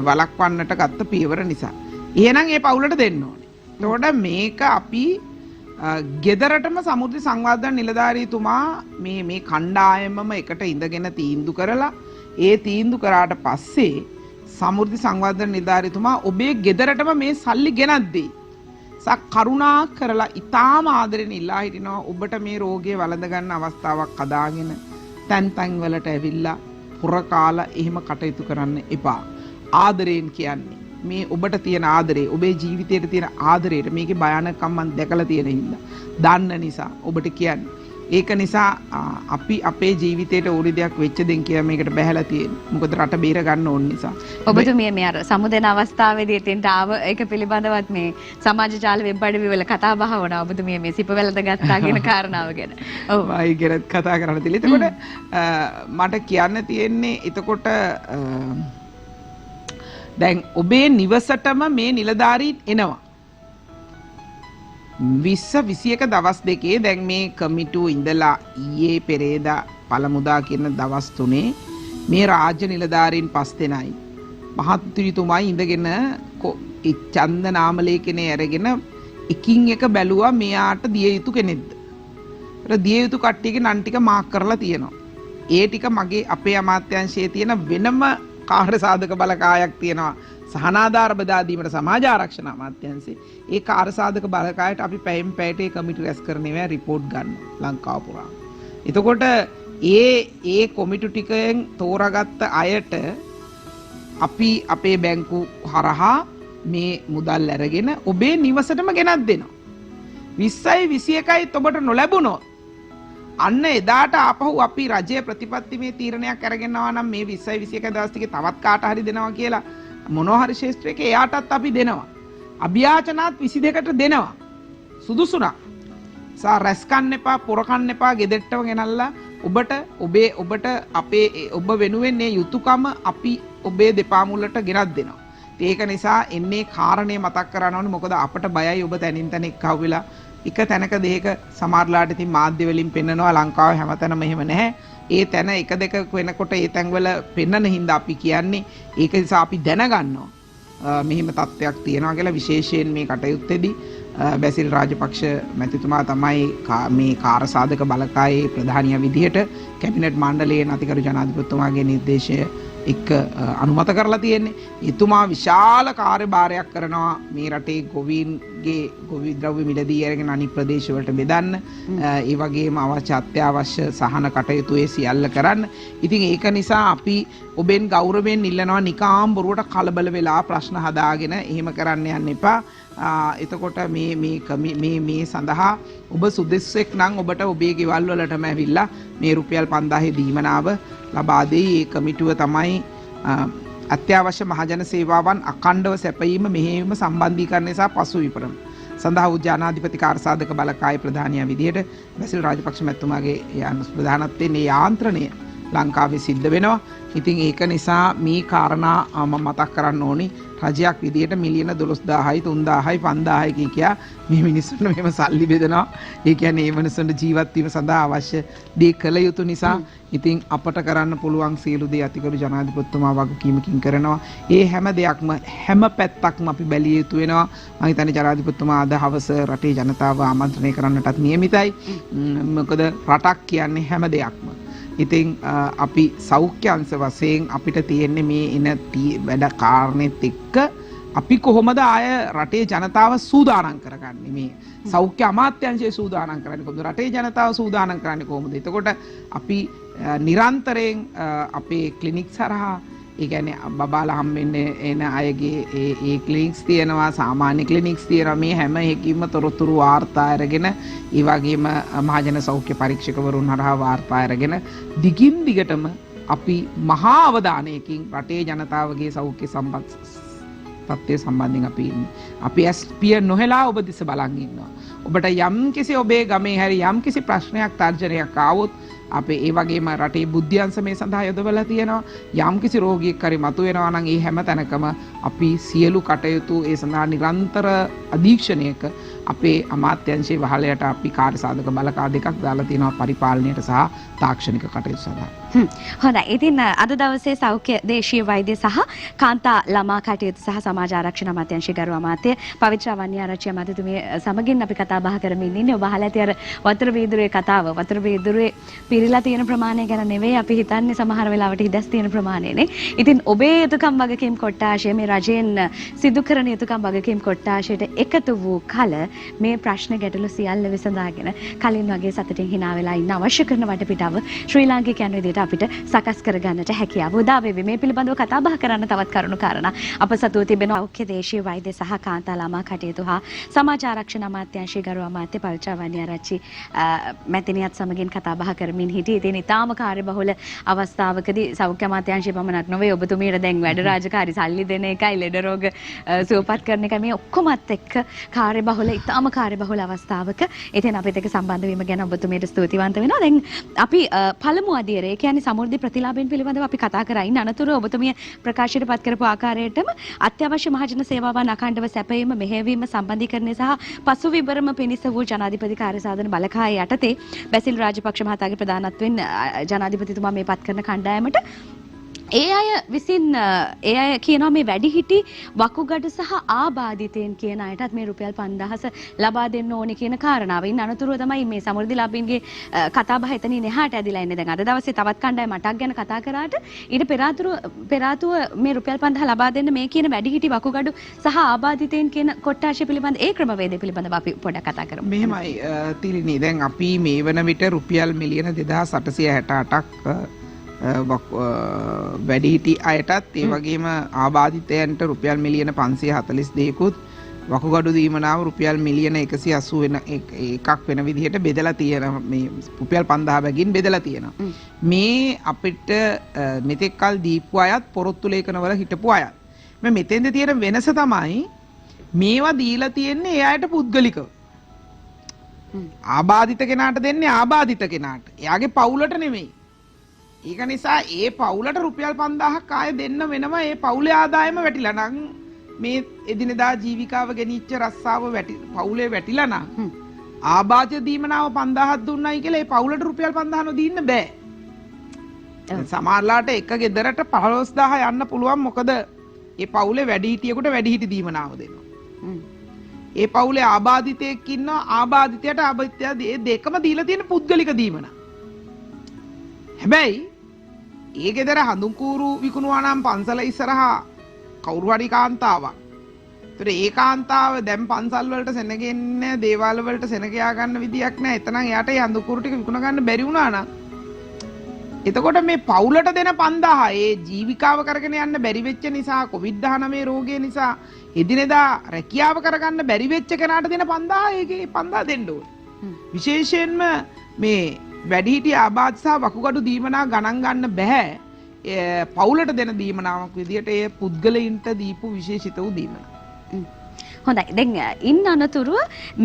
වළක්වන්නට ගත්ත පියවර නිසා. එහෙනම් ඒ පවුලට දෙන්න ඕනේ. එතකොට මේක අපි ගෙදරටම සමෘද්ධි සංවර්ධන නිලධාරීතුමා මේ කණ්ඩායමම එකට ඉඳගෙන තීන්දුව කරලා ඒ තීන්දුව කරාට පස්සේ සමෘද්ධි සංවර්ධන නිලධාරීතුමා ඔබේ ගෙදරටම මේ සල්ලි ගෙනත් දෙයි. කරුණා කරලා ඉතාම ආදරෙන් ඉල්ලා හිටිනවා ඔබට මේ රෝගය වළඳ ගන්න අවස්ථාවක් හදාගෙන තැන් වලට ඇවිල්ලා පුරකාලා එහෙම කටයුතු කරන්න එපා. ආදරයෙන් කියන්නේ මේ ඔබට තියෙන ආදරේ, ඔබේ ජීවිතයට තියෙන ආදරේට මේකේ භයානකම් මම දැකලා තියෙන හින්දා දන්න නිසා ඔබට කියන්නේ. ඒක නිසා අපි අපේ ජීවිතේට ඕනි දෙයක් වෙච්ච දෙන් කියලා මේකට බැහැලා තියෙන්නේ. මොකද රට බේර ගන්න ඕන නිසා. ඔබතුමිය මේ අර සමුදෙන අවස්ථාවේදී එතෙන්ට ආව ඒක පිළිබඳවත් මේ සමාජ ජාල වෙබ් අඩවි වල කතා බහ වුණා. ඔබතුමිය මේ සිපවැලද ගත්තා කියන කාරණාව ගැන. ඔව්. මයි ගැනත් කතා කරන්න තියෙනවා. එතකොට මට කියන්න තියෙන්නේ එතකොට දැන් ඔබේ නිවසටම මේ නිලධාරීන් එනවා. 20-21 දවස් දෙකේ දැන් මේ කමිටුව ඉඳලා ඊයේ පෙරේදා පළමුදා කියන දවස් තුනේ මේ රාජ්‍ය නිලධාරීන් 5 දෙනයි මහත්තුරුතුමයි ඉඳගෙන ඡන්ද නාම ලේඛනය අරගෙන එකින් එක බැලුවා මෙයාට දිය යුතු කෙනෙක්ද. ඒතර දිය යුතු කට්ටියගේ නම් ටික මාක් කරලා තියෙනවා. ඒ ටික මගේ අපේ අමාත්‍යාංශයේ තියෙන වෙනම කාර්ය සාධක බලකායක් තියෙනවා. සහනාධාර බෙදා දීමට සමාජ ආරක්ෂණ අමාත්‍යාංශයේ ඒ කාර්ය සාධක බලකායට අපි පැයෙන් පැයට ඒ කමිටු රැස් කරන ඒවා රිපෝට් ගන්න ලංකාව පුරා. එතකොට ඒ කොමිටු ටිකෙන් තෝරාගත්ත අයට අපි අපේ බැංකු හරහා මේ මුදල් අරගෙන ඔබේ නිවසටම ගෙනත් දෙනවා. 20යි 21යි ඔබට නොලැබුණොත් අන්න එදාට ආපහු අපි රජයේ ප්‍රතිපත්තිමේ තීරණයක් අරගෙන ආවා නම් මේ 20යි 21 දවස් ටිකේ තවත් කාට හරි දෙනවා කියලා මොනවා හරි ශාස්ත්‍රයක එයාටත් අපි දෙනවා. අභියාචනාත් 22ට දෙනවා. සුදුසුණා. රැස් කන්න එපා, පොර කන්න එපා, ගෙදෙට්ටම ගෙනල්ලා ඔබට අපේ ඔබ වෙනුවෙන් මේ යුතුයකම අපි ඔබේ දෙපා මුලට ගෙනත් දෙනවා. ඒක නිසා එන්නේ කාරණේ මතක් කරන්න ඕනේ. මොකද අපට බයයි ඔබ තනින් තන එක්කව වෙලා එක තැනක දෙයක සමහරලාට ඉතින් මාධ්‍ය වලින් පෙන්නනවා ලංකාවේ හැමතැනම එහෙම නැහැ. ඒ තැන එක දෙක වෙනකොට ඒ තැන්වල පෙන්නන හින්දා අපි කියන්නේ ඒක නිසා අපි දැනගන්නවා. මෙහිම තත්ත්වයක් තියෙනවා කියලා විශේෂයෙන් මේ කටයුත්තේදී බැසිල් රාජපක්ෂ මැතිතුමා තමයි මේ කාර්යසාධක බලකායේ ප්‍රධානියා විදිහට කැබිනට් මණ්ඩලයේ අතිගරු ජනාධිපතිතුමාගේ නිර්දේශය එක්ක අනුමත කරලා තියෙන්නේ. එතුමා විශාල කාර්යභාරයක් කරනවා මේ රටේ ගොවීන්ගේ ගොවි ද්‍රව්‍ය මිලදී අරගෙන අනිත් ප්‍රදේශ වලට බෙදන්න. ඒ වගේම අවශ්‍ය අත්‍යවශ්‍ය සහන කටයුතු ඒ සියල්ල කරන්න. ඉතින් ඒක නිසා අපි ඔබෙන් ගෞරවයෙන් ඉල්ලනවා නිකාම් බොරුවට කලබල වෙලා ප්‍රශ්න හදාගෙන එහෙම කරන්න යන්න එපා. එතකොට මේ සඳහා ඔබ සුදුස්සෙක් නම් ඔබට ඔබේ ගෙවල් වලටම ඇවිල්ලා මේ රුපියල් 5000 දීමනාව ලබා දෙයි. ඒ කමිටුව තමයි අත්‍යවශ්‍ය මහජන සේවාවන් අඛණ්ඩව සැපයීම මෙහෙයවීම සම්බන්ධීකරණය සහ පසු විපරම සඳහා වූ ජනාධිපති කාර්යසාධක බලකායේ ප්‍රධානියා විදිහට බැසිල් රාජපක්ෂ මැතිතුමාගේ ප්‍රධානත්වයෙන් මේ යාන්ත්‍රණය ලංකාවේ සිද්ධ වෙනවා. ඉතින් ඒක නිසා මේ කාරණා මම මතක් කරන්න ඕනි. රජයක් විදියට මිලියන 12000යි 3000යි 5000යි කියා මේ මිනිස්සුන්ට මෙහෙම සල්ලි බෙදනවා. ඒ කියන්නේ මේ මිනිස්සුන්ට ජීවත් වීම සඳහා අවශ්‍ය දේ කළ යුතු නිසා ඉතින් අපට කරන්න පුළුවන් සියලු දේ අතිගරු ජනාධිපතිතුමා වගකීමකින් කරනවා. ඒ හැම දෙයක්ම හැම පැත්තක්ම අපි බැලිය යුතු වෙනවා. මම හිතන්නේ ජනාධිපතිතුමා අද හවස රටේ ජනතාව ආමන්ත්‍රණය කරන්නටත් නියමිතයි. මොකද රටක් කියන්නේ හැම දෙයක්ම. ඉතින් අපි සෞඛ්‍ය අංශ වශයෙන් අපිට තියෙන්නේ මේ එන වැඩ කාරණෙත් එක්ක අපි කොහොමද ආය රටේ ජනතාව සූදානම් කරගන්නේ මේ සෞඛ්‍ය අමාත්‍යාංශයේ සූදානම් කරන්නේ කොහොමද රටේ ජනතාව සූදානම් කරන්නේ කොහොමද? එතකොට අපි නිරන්තරයෙන් අපේ ක්ලිනික් සරහා ඒ කියන්නේ බබාලා හම්බෙන්නේ එන අයගේ ඒ ක්ලිනික්ස් තියෙනවා, සාමාන්‍ය ක්ලිනික්ස් තියෙනවා. මේ හැම එකකින්ම තොරතුරු වාර්තා අරගෙන ඒ වගේම මහජන සෞඛ්‍ය පරීක්ෂකවරුන් හරහා වාර්තා අරගෙන දිගින් දිගටම අපි මහා අවධානයකින් රටේ ජනතාවගේ සෞඛ්‍ය තත්ත්වය සම්බන්ධයෙන් අපි ඉන්නේ. අපි ස්පිය නොහෙලා ඔබ දිස බලන් ඉන්නවා. ඔබට යම්කිසි ඔබේ ගමේ හැරි යම්කිසි ප්‍රශ්නයක් තර්ජනයක් ආවොත් අපේ ඒ වගේම රටේ බුද්ධ්‍යංශ මේ සඳහා යොදවලා තියෙනවා. යම්කිසි රෝගියෙක් හරි මතුවෙනවා නම් ඒ හැම තැනකම අපි සියලු කටයුතු ඒ සඳහා නිරන්තර අධීක්ෂණයක අපේ අමාත්‍යාංශයේ වහලයට අපි කාර්යසාධක බලකා දෙකක් දාලා තියෙනවා පරිපාලනයට සහ තාක්ෂණික කටයුතු සඳහා. හොඳයි. ඉතින් අද දවසේ සෞඛ්‍ය දේශීය වෛද්‍ය සහ කාන්තා ළමා කටයුතු සහ සමාජ ආරක්ෂණ අමාත්‍යාංශයේ ගරු අමාත්‍ය පවිත්‍රා වන්‍යාරච්චි අමාත්‍යතුමිය සමගින් අපි කතා බහ කරමින් ඉන්නේ. ඔබ අහලා ඇති අර වතුර වීදුරුවේ කතාව. වතුර වීදුරුවේ පිරීලා තියෙන ප්‍රමාණය ගැන නෙවෙයි අපි හිතන්නේ සමහර වෙලාවට හිදස් තියෙන ප්‍රමාණයනේ. ඉතින් ඔබේ යුතුයකම් වගකීම් කොට්ටාශය මේ රජයෙන් සිදු කරන යුතුයකම් වගකීම් කොට්ටාශයට එකතු වූ කල මේ ප්‍රශ්න ගැටලු සියල්ල විසඳාගෙන කලින් වගේ සතුටින් hina වෙලා ඉන්න අවශ්‍ය කරන වටපිටාව ශ්‍රී ලාංකිකයන් විදිහට අපිට සකස් කරගන්නට හැකියාව උදා වේවි. මේ පිළිබඳව කතා බහ කරන්න තවත් කරුණු කාරණා අප සතුව තිබෙන සෞඛ්‍ය දේශීය වෛද්‍ය සහ කාන්තා ළමා කටයුතු හා සමාජ ආරක්ෂණ අමාත්‍යාංශයේ ගරු අමාත්‍ය පවිත්‍රා වන්‍යාරච්චි මැතිණියත් සමගින් කතා බහ කරමින් හිටියේ. ඉතින් ඊටාම කාර්යබහුල අවස්ථාවකදී සෞඛ්‍ය අමාත්‍යාංශය පමණක් නොවේ ඔබතුමීට දැන් වැඩ රාජකාරි සල්ලි දෙන එකයි ලෙඩ රෝග සුවපත් කරන එකයි මේ ඔක්කොමත් එක්ක කාර්යබහුල ඊටාම කාර්යබහුල අවස්ථාවක ඉතින් අපිත් එක්ක සම්බන්ධ වීම ගැන ඔබතුමීට ස්තුතිවන්ත වෙනවා. දැන් අපි පළමු අදියරේ කියන්නේ සමෘද්ධි ප්‍රතිලාභයෙන් පිළිබඳව අපි කතා කරා. ඉන්න අනතුරු ඔබතුමිය ප්‍රකාශයට පත් කරපු ආකාරයටම අත්‍යවශ්‍ය මහජන සේවාවන් අඛණ්ඩව සැපයීම මෙහෙයවීම සම්බන්ධීකරණය සහ පසු විබරම පිණිස වූ ජනාධිපති කාර්යසාධන බලකාය යටතේ බැසිල් රාජපක්ෂ මහතාගේ ප්‍රධානත්වයෙන් ජනාධිපතිතුමා මේ පත් කරන කණ්ඩායමට ඒ අය විසින් ඒ අය කියනවා මේ වැඩිහිටි වකුගඩු සහ ආබාධිතයන් කියන අයටත් මේ රුපියල් 5000 ලබා දෙන්න ඕනේ කියන කාරණාව. ඉන්න අනතුරුව තමයි මේ සමෘද්ධි ලාභීන්ගේ කතා බහ එතනින් එහාට ඇදිලා ඉන්නේ. දැන් අද දවසේ තවත් කණ්ඩායම 8ක් ගැන කතා කරාට ඊට පෙරාතුව මේ රුපියල් 5000 ලබා දෙන්න මේ කියන වැඩිහිටි වකුගඩු සහ ආබාධිතයන් කියන කොට්ටාශය පිළිබඳ ඒ ක්‍රමවේදය පිළිබඳව අපි පොඩ්ඩක් කතා කරමු. මෙහෙමයි තිලිනි. දැන් අපි මේ වන විට රුපියල් මිලියන 2868ක් වැඩිහිටි අයටත් ඒ වගේම ආබාධිතයන්ට රුපියල් මිලියන 542කුත් වකුගඩු දීමනාව රුපියල් මිලියන 181ක් වෙන විදිහට බෙදලා තියෙනවා. මේ රුපියල් 5000 බැගින් බෙදලා තියෙනවා. මේ අපිට මෙතෙක් කල දීපු අයත් පොරොත්තු ලේඛනවල හිටපු අයත්. මේ මෙතෙන්ද තියෙන වෙනස තමයි මේවා දීලා තියෙන්නේ ඒ අයට පුද්ගලිකව. ආබාධිත කෙනාට දෙන්නේ ආබාධිත කෙනාට. එයාගේ පවුලට නෙමෙයි. ඒක නිසා ඒ පවුලට රුපියල් 5000ක් ආයෙ දෙන්න වෙනවා. ඒ පවුලේ ආදායම වැටිලා නම් මේ එදිනෙදා ජීවිකාව ගෙනිච්ච රස්සාව පවුලේ වැටිලා නම් ආබාධිත දීමනාව 5000ක් දුන්නයි කියලා ඒ පවුලට රුපියල් 5000 නොදීන්න බෑ. සමහරලාට එක ගෙදරට 15000 යන්න පුළුවන්. මොකද ඒ පවුලේ වැඩිහිටියෙකුට වැඩිහිටි දීමනාව දෙනවා. ඒ පවුලේ ආබාධිතයෙක් ඉන්නවා. ආබාධිතයට ආබාධිතයා ඒ දෙකම දීලා තියෙන පුද්ගලික දීමනා. හැබැයි ඒ ගෙදර හඳුන් කූරු විකුණුවා නම් පන්සල ඉස්සරහා කවුරු හරි කාන්තාවක්. ඒතර ඒ කාන්තාව දැන් පන්සල් වලට සෙනගෙන්නේ දේවාල වලට සෙනග යා ගන්න විදියක් නැහැ. එතනන් එයාට ඒ හඳුන් කූරු ටික විකුණ ගන්න බැරි වුණා නම් එතකොට මේ පවුලට දෙන 5000 ඒ ජීවිකාව කරගෙන යන්න බැරි වෙච්ච නිසා COVID-19 රෝගය නිසා එදිනෙදා රැකියාව කරගන්න බැරි වෙච්ච කෙනාට දෙන 5000 ඒකේ 5000 දෙන්න ඕනේ. විශේෂයෙන්ම මේ වැඩිහිටි ආබාධ සහ වකුගඩු දීමනා ගණන් ගන්න බෑ. පවුලට දෙන දීමනාවක් විදියට ඒ පුද්ගලයින්ට දීපු විශේෂිත වූ දීමනා. හොඳයි. දැන් ඉන් අනතුරුව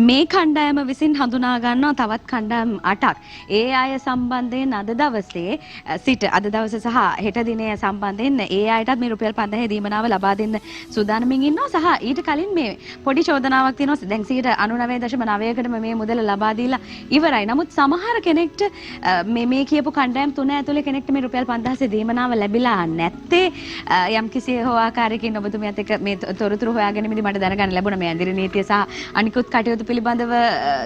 මේ කණ්ඩායම විසින් හඳුනා ගන්නවා තවත් කණ්ඩායම් 8ක්. ඒ අය සම්බන්ධයෙන් අද දවසේ සිට අද දවසේ සහ හෙට දිනේ සම්බන්ධයෙන් ඒ අයටත් මේ රුපියල් 5000 දීමනාව ලබා දෙන්න සූදානමින් ඉන්නවා. සහ ඊට කලින් මේ පොඩි චෝදනාවක් තියෙනවා. දැන් 99.9%කටම මේ මුදල ලබා දීලා ඉවරයි. නමුත් සමහර කෙනෙක්ට මේ කියපු කණ්ඩායම් තුන ඇතුලේ කෙනෙක්ට මේ රුපියල් 5000 දීමනාව ලැබිලා නැත්තේ යම් කිසි හෝ ආකාරයකින් ඔබතුමියත් එක්ක මේ තොරතුරු හොයාගැනීමේදී මට දැනගන්න ලැබුණා. මේ ඇඳිරි නීතිය සහ අනිකුත් කටයුතු පිළිබඳව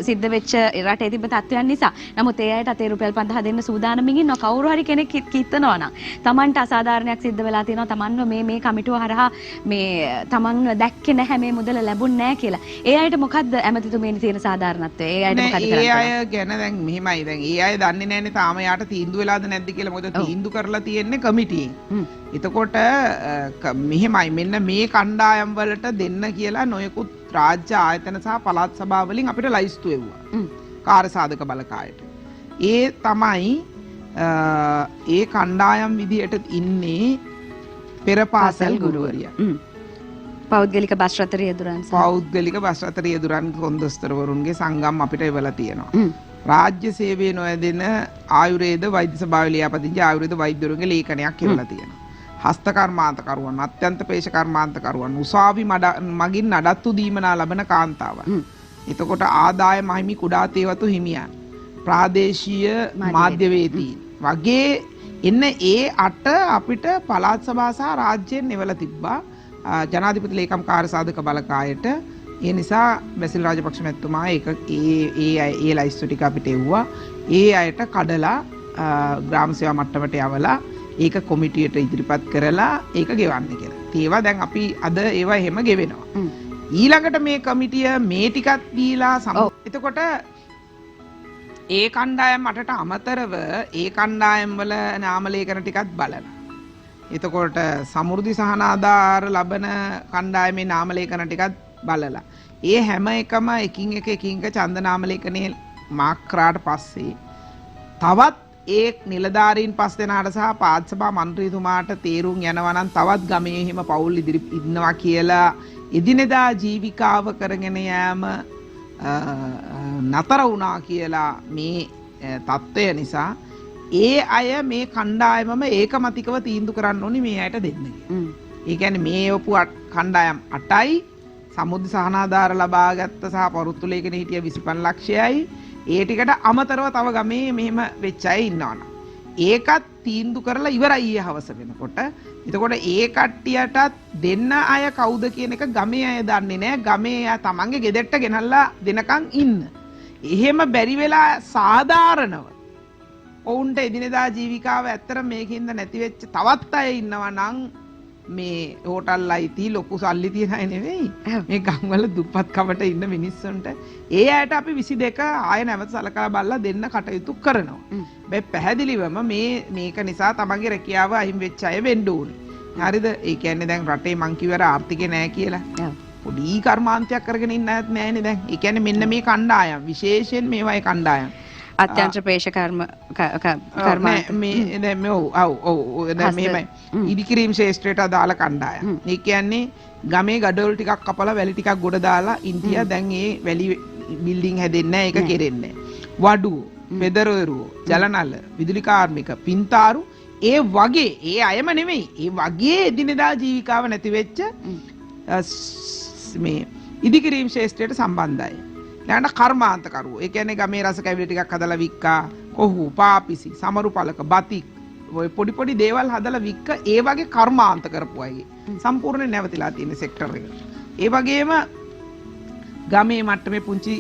සිද්ධ වෙච්ච රටේ තිබෙන තත්ත්වයන් නිසා. නමුත් ඒ අයට අතේ රුපියල් 5000 දෙන්න සූදානමින් ඉන්නවා. කවුරු හරි කෙනෙක් හිතනවා නම් Tamanට අසාධාරණයක් සිද්ධ වෙලා තියෙනවා. Tamanව මේ කමිටුව හරහා මේ Tamanව දැක්කේ නැහැ මේ මුදල ලැබුණ නැහැ කියලා. ඒ අයට මොකද්ද ඇමතිතුමේනි තියෙන සාධාරණත්වය? ඒ අයට මොකද කරන්නේ? ඒ අය ගැන දැන් මෙහෙමයි. දැන් ඒ අය දන්නේ නැන්නේ තාම යාට තීන්දුව වෙලාද නැද්ද කියලා. මොකද තීන්දුව කරලා තියෙන්නේ කමිටියෙන්. එතකොට මෙහෙමයි මෙන්න මේ කණ්ඩායම් වලට දෙන්න කියලා නොයෙකුත් රාජ්‍ය ආයතන සහ පළාත් සභා වලින් අපිට ලයිස්තු එවුවා. කාර්යසාධක බලකායට. ඒ තමයි ඒ කණ්ඩායම් විදියට ඉන්නේ පෙරපාසල් ගුරුවරියා. පෞද්ගලික බස් රථ රියදුරන් පෞද්ගලික බස් රථ රියදුරන් කොන්දොස්තරවරුන්ගේ සංගම් අපිට එවලා තියෙනවා. රාජ්‍ය සේවය නොයදෙන ආයුර්වේද වෛද්‍ය සභාවේ ලියාපදිංචි ආයුර්වේද වෛද්‍යවරුන්ගේ ලේඛනයක් එවලා තියෙනවා. හස්ත කර්මාන්තකරුවන්, අත්‍යන්ත පේශ කර්මාන්තකරුවන්, උසාවි මගින් නඩත්තු දීමනා ලබන කාන්තාවන්. එතකොට ආදාය මහිමි කුඩා තේවතු හිමියන්, ප්‍රාදේශීය මාධ්‍යවේදීන් වගේ එන්න ඒ 8 අපිට පළාත් සභා සහ රාජ්‍යයෙන් එවලා තිබ්බා ජනාධිපති ලේකම් කාර්යසාධක බලකායට. ඒ නිසා බැසිල් රාජපක්ෂ මැතිතුමා ඒ ලයිස්තු ටික අපිට එව්වා. ඒ අයට කඩලා ග්‍රාම සේවා මට්ටමට යවලා ඒක කොමිටියට ඉදිරිපත් කරලා ඒක ගෙවන්න කියලා. ඒවා දැන් අපි අද ඒවා එහෙම ගෙවෙනවා. ඊළඟට මේ කමිටිය මේ ටිකත් දීලා එතකොට ඒ කණ්ඩායම් 8ට අමතරව ඒ කණ්ඩායම් වල නාම ලේඛන ටිකත් බලනවා. එතකොට සමෘද්ධි සහනාධාර ලබන කණ්ඩායමේ නාම ලේඛන ටිකත් බලලා ඒ හැම එකම එකින් එක ඡන්ද නාම ලේඛනයේ මාක් කරාට පස්සේ තවත් ඒ නිලධාරීන් 5 දෙනාට සහ පාත් සභා මන්ත්‍රීතුමාට තේරුම් යනවා නම් තවත් ගමේ එහෙම පවුල් ඉදිරි ඉන්නවා කියලා එදිනෙදා ජීවිකාව කරගෙන යෑම නතර වුණා කියලා මේ තත්ත්වය නිසා ඒ අය මේ කණ්ඩායමම ඒකමතිකව තීන්දුව කරන්න ඕනි මේ අයට දෙන්න කියලා. ඒ කියන්නේ මේ ඔපු කණ්ඩායම් 8යි සමුද්ද සහනාධාර ලබාගත්ත සහ පොරොත්තු ලේඛන හිටිය 25 ලක්ෂයයි ඒ ටිකට අමතරව තව ගමේ මෙහෙම වෙච්ච අය ඉන්නවනම් ඒකත් තීන්දුව කරලා ඉවරයි ඊයේ හවස වෙනකොට. එතකොට ඒ කට්ටියටත් දෙන්න අය කවුද කියන එක ගමේ අය දන්නේ නැහැ. ගමේ අය තමන්ගේ ගෙදරට ගෙනල්ලා දෙනකන් ඉන්න. එහෙම බැරි වෙලා සාධාරණව ඔවුන්ට එදිනෙදා ජීවිකාව ඇත්තට මේකින්ද නැති වෙච්ච තවත් අය ඉන්නවා නම් මේ හෝටල් අයිති ලොකු සල්ලි තියන අය නෙවෙයි. මේ ගම්වල දුප්පත් කමට ඉන්න මිනිස්සුන්ට ඒ අයට අපි 22 ආය නැවත සලකලා බලලා දෙන්න කටයුතු කරනවා. මේ පැහැදිලිවම මේක නිසා තමන්ගේ රැකියාව අහිමි වෙච්ච අය වෙන්න ඕනේ. හරිද? ඒ කියන්නේ දැන් රටේ මං කිව්වර ආර්ථිකේ නැහැ කියලා. පොඩි කර්මාන්තයක් කරගෙන ඉන්න අයත් නැහැනේ දැන්. ඒ කියන්නේ මෙන්න මේ කණ්ඩායම් විශේෂයෙන් මේවායේ කණ්ඩායම් අත්‍යන්ත ප්‍රේෂ කර්ම මේ දැන් මේ ඔව් දැන් මෙහෙමයි ඉදිකිරීම ශේෂ්ත්‍රයට අදාළ කණ්ඩායම්. ඒ කියන්නේ ගමේ ගඩොල් ටිකක් කපලා වැලි ටිකක් ගොඩ දාලා ඉන්දියා දැන් ඒ වැලි බිල්ඩින් හැදෙන්නේ නැහැ, ඒක කෙරෙන්නේ නැහැ. වඩුව, පෙදරවරුව, ජලනල, විදුලි කාර්මික, පින්තාරු ඒ වගේ ඒ අයම නෙමෙයි. ඒ වගේ එදිනෙදා ජීවිකාව නැති වෙච්ච මේ ඉදිකිරීම් ශාස්ත්‍රයට සම්බන්ධයි. ඊළඟට කර්මාන්තකරුවෝ. ඒ කියන්නේ ගමේ රස කැවිලි ටිකක් හදලා වික්කා, කොහු, පාපිසි, සමරු පළක, බතික් ඔය පොඩි පොඩි දේවල් හදලා වික්ක ඒ වගේ කර්මාන්ත කරපු අයගේ සම්පූර්ණ නැවතිලා තියෙන සෙක්ටර් එක. ඒ වගේම ගමේ මට්ටමේ පුංචි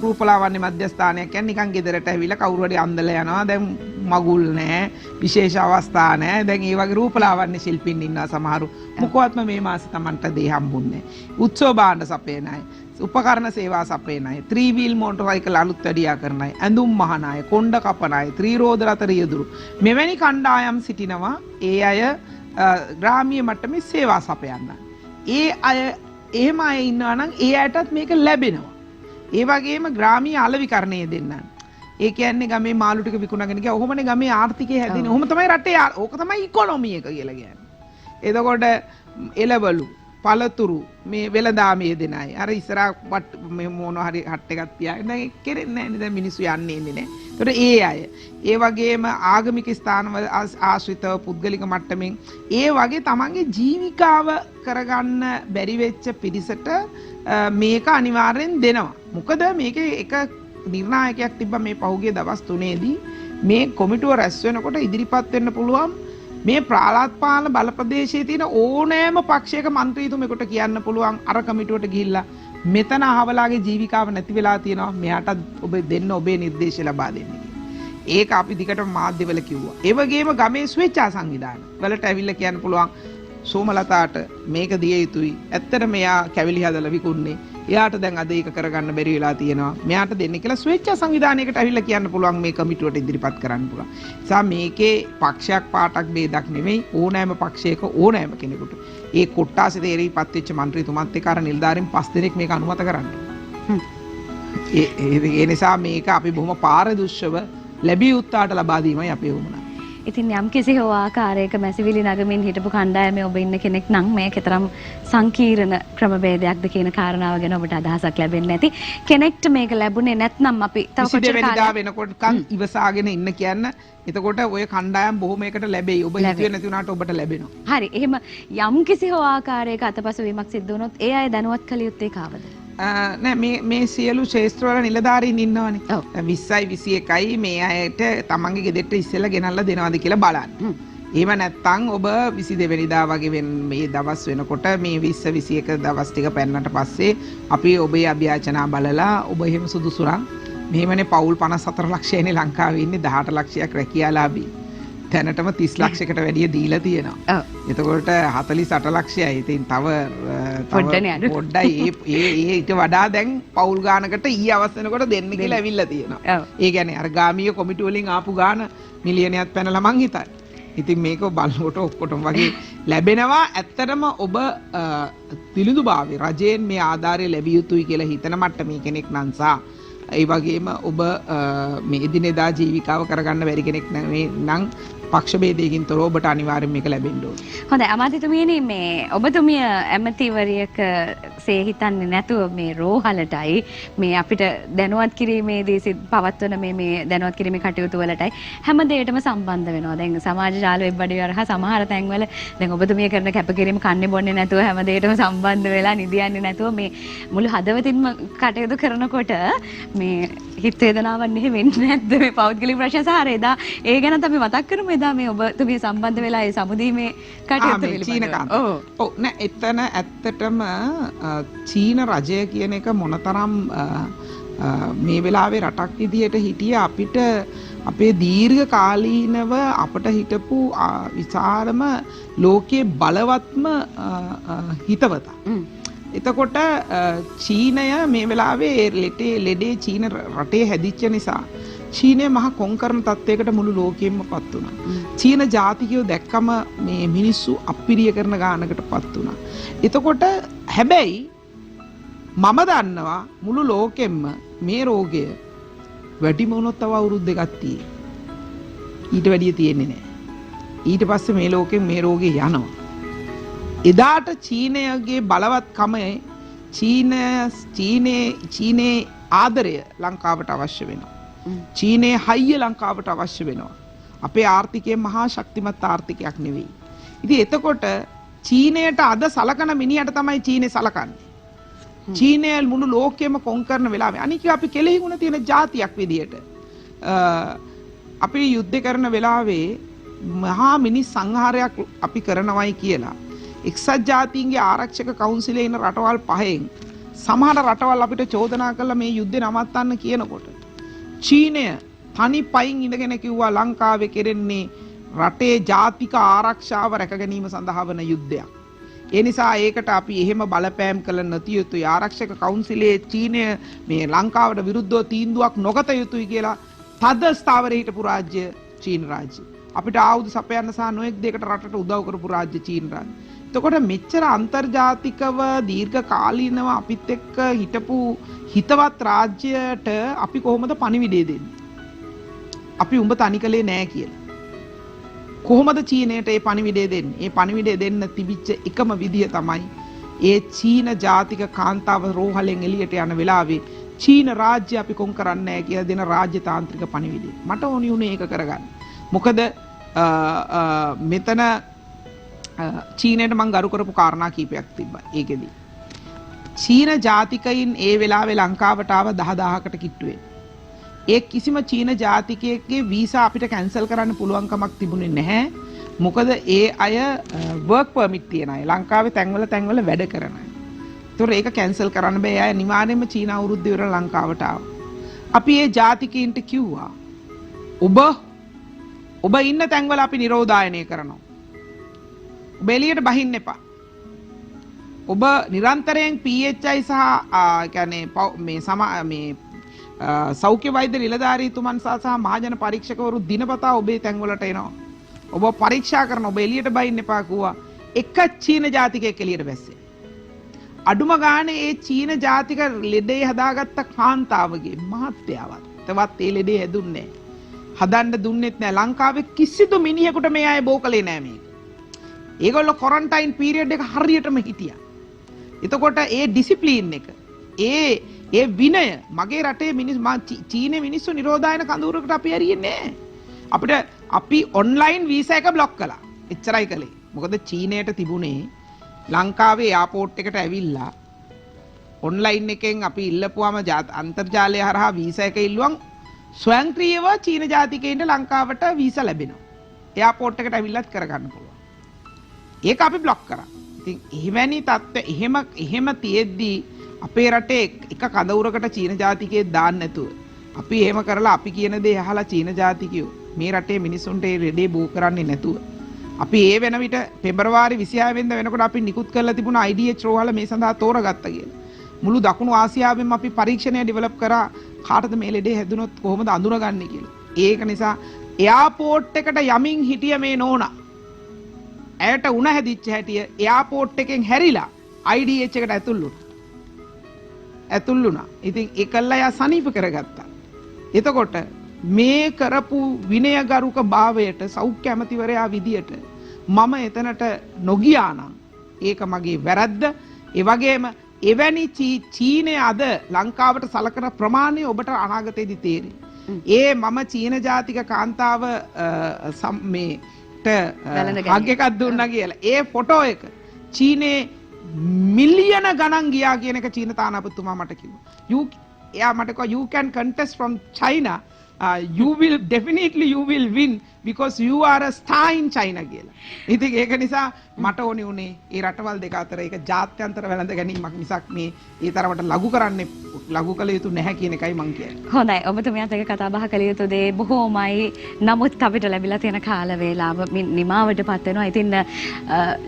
රූපලාවන්‍ය මධ්‍යස්ථානයක් කියන්නේ නිකන් ගෙදරට ඇවිල්ලා කවුරු හරි අන්දලා යනවා. දැන් මගුල් නැහැ, විශේෂ අවස්ථා නැහැ. දැන් ඒ වගේ රූපලාවන්‍ය ශිල්පීන් ඉන්නවා සමහරු. මොකවත්ම මේ මාසේ Tamanට දේ හම්බුන්නේ නැහැ. උත්සව භාණ්ඩ සපයන අය, උපකරණ සේවා සපයන අය, 3 wheel motorcycle අලුත් වැඩියා කරන අය, ඇඳුම් මහන අය, කොණ්ඩ කපන අය, ත්‍රිරෝද රත රියදුරු මෙවැනි කණ්ඩායම් සිටිනවා. ඒ අය ග්‍රාමීය මට්ටමේ සේවා සපයන්න. ඒ අය එහෙම අය ඉන්නවා නම් ඒ අයටත් මේක ලැබෙනවා. ඒ වගේම ග්‍රාමීය අලෙවිකරණය දෙන්න. ඒ කියන්නේ ගමේ මාළු ටික විකුණගෙන ගියා. ඔහොමනේ ගමේ ආර්ථිකය හැදෙන්නේ. ඔහොම තමයි රටේ ඕක තමයි ඉකොනොමි එක කියලා කියන්නේ. එතකොට එළවලු, පළතුරු මේ වෙළඳාමේ දෙන අය. අර ඉස්සරහ මේ මොන හරි හට් එකක් තියාගෙන දැන් කෙරෙන්නේ නැහැ නේ. දැන් මිනිස්සු යන්නේ නැහැ. ඒතකොට ඒ අය. ඒ වගේම ආගමික ස්ථානවල ආශ්‍රිතව පුද්ගලික මට්ටමින් ඒ වගේ තමන්ගේ ජීවිකාව කරගන්න බැරි වෙච්ච පිරිසට මේක අනිවාර්යෙන් දෙනවා. මොකද මේකේ එක නිර්ණායකයක් තිබ්බා මේ පහුගිය දවස් 3ේදී මේ කොමිටුව රැස් වෙනකොට ඉදිරිපත් වෙන්න පුළුවන් මේ ප්‍රාලාත්පාල බල ප්‍රදේශයේ තියෙන ඕනෑම පක්ෂයක മന്ത്രിතුමෙකුට කියන්න පුළුවන් අර කමිටුවට ගිහිල්ලා මෙතන අහවලාගේ ජීවිකාව නැති වෙලා තියෙනවා, මෙයාට ඔබ දෙන්න ඔබේ නිර්දේශ ලබා දෙන්න කියලා. ඒක අපි දිගටම මාධ්‍යවල කිව්වා. ඒ වගේම ගමේ ස්වේච්ඡා සංවිධාන වලට ඇවිල්ලා කියන්න පුළුවන් සෝමලතාට මේක දිය යුතුයි. ඇත්තට මෙයා කැවිලි හදලා විකුන්නේ. එයාට දැන් අද ඒක කරගන්න බැරි වෙලා තියෙනවා. මෙයාට දෙන්න කියලා ස්වේච්ඡා සංවිධානයකට ඇවිල්ලා කියන්න පුළුවන් මේ කමිටුවට ඉදිරිපත් කරන්න පුළුවන්. නිසා මේකේ පක්ෂයක් පාටක් ભેදක් නෙමෙයි, ඕනෑම පක්ෂයක ඕනෑම කෙනෙකුට. ඒ කොට්ටාසේ තේරීපත් වෙච්ච മന്ത്രിතුමත් එක්ක අර නිලධාරීන් 5 දෙනෙක් මේක අනුමත කරන්නේ. ඒ නිසා මේක අපි බොහොම පාරදර්ශව ලැබිය යුත්තාට ලබා දීමයි අපේ වුණා. ඉතින් යම් කිසි හෝ ආකාරයක මැසිවිලි නගමින් හිටපු කණ්ඩායමේ ඔබ ඉන්න කෙනෙක් නම් මේ කතරම් සංකීර්ණ ක්‍රමවේදයක්ද කියන කාරණාව ගැන ඔබට අදහසක් ලැබෙන්නේ නැති කෙනෙක්ට මේක ලැබුණේ නැත්නම් අපි තව කොච්චර කාලයක් වෙනකොටකන් ඉවසාගෙන ඉන්න කියන්න. එතකොට ඔය කණ්ඩායම් බොහොමයකට ලැබෙයි. ඔබ හිතුවේ නැති වුණාට ඔබට ලැබෙනවා. හරි. එහෙම යම් කිසි හෝ ආකාරයක අතපසුවීමක් සිද්ධ වුණොත් ඒ අය දැනුවත් කළ යුත්තේ කාවද? නෑ මේ සියලු ශේෂ්ත්‍රවල නිලධාරීන් ඉන්නවනේ. 20යි 21යි මේ අයට තමන්ගේ ගෙදරට ඉස්සෙල්ලා ගෙනල්ලා දෙනවද කියලා බලන්න. එහෙම නැත්නම් ඔබ 22 වෙනිදා වගේ මේ දවස් වෙනකොට මේ 20 21 දවස් ටික පෙන්නට පස්සේ අපි ඔබේ අභියාචනා බලලා ඔබ එහෙම සුදුසු නම් මෙහෙමනේ පවුල් 54 ලක්ෂයනේ ලංකාවේ ඉන්නේ 18 ලක්ෂයක් රැකියාලාභී. තැනටම 30 ලක්ෂයකට වැඩිය දීලා තියෙනවා. එතකොට 48 ලක්ෂයයි. ඉතින් තව පොඩ්ඩයි ඒ ඊට වඩා දැන් පවුල් ගානකට ඊ අවස් වෙනකොට දෙන්න කියලා ඇවිල්ලා තියෙනවා. ඒ කියන්නේ අර ගාමීය කොමිටුව වලින් ආපු ගාන මිලියනයක් පැනලා මං හිතන්නේ. ඉතින් මේක බලනකොට ඔක්කොටම වගේ ලැබෙනවා. ඇත්තටම ඔබ පිළිඳුභාවයේ රජයෙන් මේ ආධාරය ලැබිය යුතුයි කියලා හිතන මට්ටමේ කෙනෙක් නම් ඒ වගේම ඔබ මේ එදිනෙදා ජීවිකාව කරගන්න බැරි කෙනෙක් නම් පක්ෂ ભેදයකින් තොරව ඔබට අනිවාර්යෙන් මේක ලැබෙන්න ඕනේ. හොඳයි අමාත්‍යතුමියනි මේ ඔබතුමිය ඇමතිවරියක සේ හිතන්නේ නැතුව මේ රෝහලටයි මේ අපිට දැනුවත් කිරීමේදී පවත්වන මේ දැනුවත් කිරීමේ කටයුතු වලටයි හැම දෙයකටම සම්බන්ධ වෙනවා. දැන් සමාජ ජාල වෙබ් අඩවි හරහා සමහර තැන්වල දැන් ඔබතුමිය කරන කැපකිරීම කන්නේ බොන්නේ නැතුව හැම දෙයකටම සම්බන්ධ වෙලා නිදියන්නේ නැතුව මේ මුළු හදවතින්ම කටයුතු කරනකොට මේ හිත වේදනාවක් නෙවෙයි වෙන්නේ නැද්ද මේ පෞද්ගලික ප්‍රශ්න සාර එදා ඒ ගැන අපි මතක් කරමු. එදා මේ ඔබතුමිය සම්බන්ධ වෙලා ඒ සමුදීමේ කටයුතු පිළිබඳව. ඔව් නෑ එතන ඇත්තටම චීන රජය කියන එක මොනතරම් මේ වෙලාවේ රටක් විදියට හිටිය අපිට අපේ දීර්ඝ කාලීනව අපට හිටපු විශාලම ලෝකයේ බලවත්ම හිතවතා. එතකොට චීනය මේ වෙලාවේ ලෙඩේ චීන රටේ හැදිච්ච නිසා චීනය මහා කොංකරන තත්වයකට මුළු ලෝකෙම පත් වුණා. චීන ජාතිකයෝ දැක්කම මේ මිනිස්සු අප්පිරිය කරන ගානකට පත් වුණා. එතකොට හැබැයි මම දන්නවා මුළු ලෝකෙම මේ රෝගය වැඩිම වුණොත් තව අවුරුදු දෙකක් තියෙයි. ඊට වැඩිය තියෙන්නේ නැහැ. ඊට පස්සේ මේ ලෝකෙන් මේ රෝගේ යනවා. එදාට චීනයගේ බලවත්කම චීනයේ ආදරය ලංකාවට අවශ්‍ය වෙනවා. චීනයේ හයිය ලංකාවට අවශ්‍ය වෙනවා. අපේ ආර්ථිකය මහා ශක්තිමත් ආර්ථිකයක් නෙවෙයි. ඉතින් එතකොට චීනයට අද සලකන මිනිහට තමයි චීනේ සලකන්නේ. චීනය මුළු ලෝකෙම කොන්කරන වෙලාවේ අනික අපි කෙලෙහිගුණ තියෙන ජාතියක් විදියට අපි යුද්ධ කරන වෙලාවේ මහා මිනිස් සංහාරයක් අපි කරනවයි කියලා එක්සත් ජාතීන්ගේ ආරක්ෂක කවුන්සිලේ ඉන්න රටවල් පහෙන් සමහර රටවල් අපිට චෝදනා කළා මේ යුද්ධය නවත්තන්න කියනකොට චීනය තනි පයින් ඉඳගෙන කිව්වා ලංකාවේ කෙරෙන්නේ රටේ ජාතික ආරක්ෂාව රැක ගැනීම සඳහා වන යුද්ධයක්. ඒ නිසා ඒකට අපි එහෙම බලපෑම් කළ නැති යුතුයි. ආරක්ෂක කවුන්සිලයේ චීනය මේ ලංකාවට විරුද්ධව තීන්දුවක් නොගත යුතුයි කියලා තද ස්ථාවරේ හිටපු රාජ්‍ය චීන රාජ්‍ය. අපිට ආයුධ සපයන්න සහ නොඑක් දෙයකට රටට උදව් කරපු රාජ්‍ය චීන රාජ්‍ය. එතකොට මෙච්චර අන්තර්ජාතිකව දීර්ඝ කාලීනව අපිත් එක්ක හිටපු හිතවත් රාජ්‍යයට අපි කොහොමද පණිවිඩය දෙන්නේ? අපි උඹ තනි කලේ නෑ කියලා. කොහොමද චීනයට ඒ පණිවිඩය දෙන්නේ? ඒ පණිවිඩය දෙන්න තිබිච්ච එකම විදිය තමයි ඒ චීන ජාතික කාන්තාව රෝහලෙන් එළියට යන වෙලාවේ චීන රාජ්‍ය අපි කොන් කරන්නේ නැහැ කියලා දෙන රාජ්‍ය තාන්ත්‍රික පණිවිඩය. මට ඕනි උනේ ඒක කරගන්න. මොකද මෙතන චීනයට මම ගරු කරපු කාරණා කීපයක් තිබ්බා. ඒකෙදි චීන ජාතිකයින් ඒ වෙලාවේ ලංකාවට ආව 10000කට කිට්ටුවේ. ඒ කිසිම චීන ජාතිකයෙක්ගේ වීසා අපිට කැන්සල් කරන්න පුළුවන් කමක් තිබුණේ නැහැ. මොකද ඒ අය වර්ක් පර්මිට් තියන අය. ලංකාවේ තැන්වල වැඩ කරන අය. ඒතොර ඒක කැන්සල් කරන්න බෑ. අය අනිවාර්යයෙන්ම චීන අවුරුද්ද ඉවර ලංකාවට ආවා. අපි ඒ ජාතිකයින්ට කිව්වා ඔබ ඉන්න තැන්වල අපි නිරෝධායනය කරනවා. ඔබ එළියට බහින්න එපා. ඔබ නිරන්තරයෙන් PHI සහ කියන්නේ මේ සෞඛ්‍ය වෛද්‍ය නිලධාරීතුමන් සහ මහජන පරීක්ෂකවරු දිනපතා ඔබේ තැන්වලට එනවා. ඔබ පරීක්ෂා කරන ඔබ එළියට බහින්න එපා කිව්වා. එක චීන ජාතිකයෙක් එළියට බැස්සේ. අඩුම ගානේ ඒ චීන ජාතික ලෙඩේ හදාගත්ත කාන්තාවගේ මහත්යාවත් තවත් ඒ ලෙඩේ හැදුන්නේ හදන්න දුන්නෙත් නෑ. ලංකාවේ කිසිදු මිනිහෙකුට මේ අය බෝ කළේ නෑ මේක. ඒගොල්ලෝ ක්වොරන්ටයින් පීරියඩ් එක හරියටම හිටියා. එතකොට ඒ ඩිසිප්ලින් එක ඒ විනය මගේ රටේ චීනේ මිනිස්සු නිරෝධායන කඳවුරකට අපි හරියන්නේ නැහැ. අපි ඔන්ලයින් වීසා එක බ්ලොක් කළා. එච්චරයි කළේ. මොකද චීනයට තිබුණේ ලංකාවේ එයාපෝට් එකට ඇවිල්ලා ඔන්ලයින් එකෙන් අපි ඉල්ලපුවාම අන්තර්ජාලය හරහා වීසා එක ඉල්ලුවම් ස්වයංක්‍රීයව චීන ජාතිකයින්ට ලංකාවට වීසා ලැබෙනවා. එයාපෝට් එකට ඇවිල්ලත් කරගන්න පුළුවන්. ඒක අපි බ්ලොක් කරා. ඉතින් එහිවැනි තත්ත්ව එහෙම තියෙද්දී අපේ රටේ එක කඳවුරකට චීන ජාතිකයෙක් දාන්න නැතුව අපි එහෙම කරලා අපි කියන දේ අහලා චීන ජාතිකයෝ මේ රටේ මිනිසුන්ට ඒ රෙඩේ බෝ කරන්නේ නැතුව අපි ඒ වෙන විට පෙබරවාරි 26 වෙනිදා වෙනකොට අපි නිකුත් කරලා තිබුණ IDH රෝහල මේ සඳහා තෝරගත්තා කියලා. මුළු දකුණු ආසියාවෙම අපි පරීක්ෂණය ඩෙවලොප් කරා කාටද මේ ලෙඩේ හැදුනොත් කොහොමද අඳුනගන්නේ කියලා. ඒක නිසා එයාපෝට් එකට යමින් හිටිය මේ නෝනා ඇයට උණ හැදිච්ච හැටිය එයාපෝට් එකෙන් හැරිලා IDH එකට ඇතුල් වුණා. ඉතින් ඒකල්ලා යා සනීප කරගත්තා. එතකොට මේ කරපු විනයගරුක භාවයට සෞඛ්‍ය ඇමතිවරයා විදියට මම එතනට නොගියා නම් ඒක මගේ වැරද්ද. ඒ වගේම එවැනි චීනය අද ලංකාවට සලකන ප්‍රමාණය ඔබට අනාගතයේදී තේරෙයි. මම චීන ජාතික කාන්තාව හග් එකක් දුන්නා කියලා. ඒ ෆොටෝ එක චීනේ මිලියන ගණන් ගියා කියන එක චීන තානාපතිතුමා මට කිව්වා. එයා මට කිව්වා you can contest from China. You will win because you are a star in China කියලා. ඉතින් ඒක නිසා මට ඕනේ උනේ ඒ රටවල් දෙක අතර ඒක ජාත්‍යන්තර වැළඳ ගැනීමක් මිසක් මේ ඒ තරමට ලඝු කළ යුතු නැහැ කියන එකයි මම කියන්නේ. හොඳයි. ඔබතුමියත් එක්ක කතා බහ කළ යුතු දේ බොහෝමයි. නමුත් අපිට ලැබිලා තියෙන කාල වේලාව නිමාවටපත් වෙනවා. ඉතින්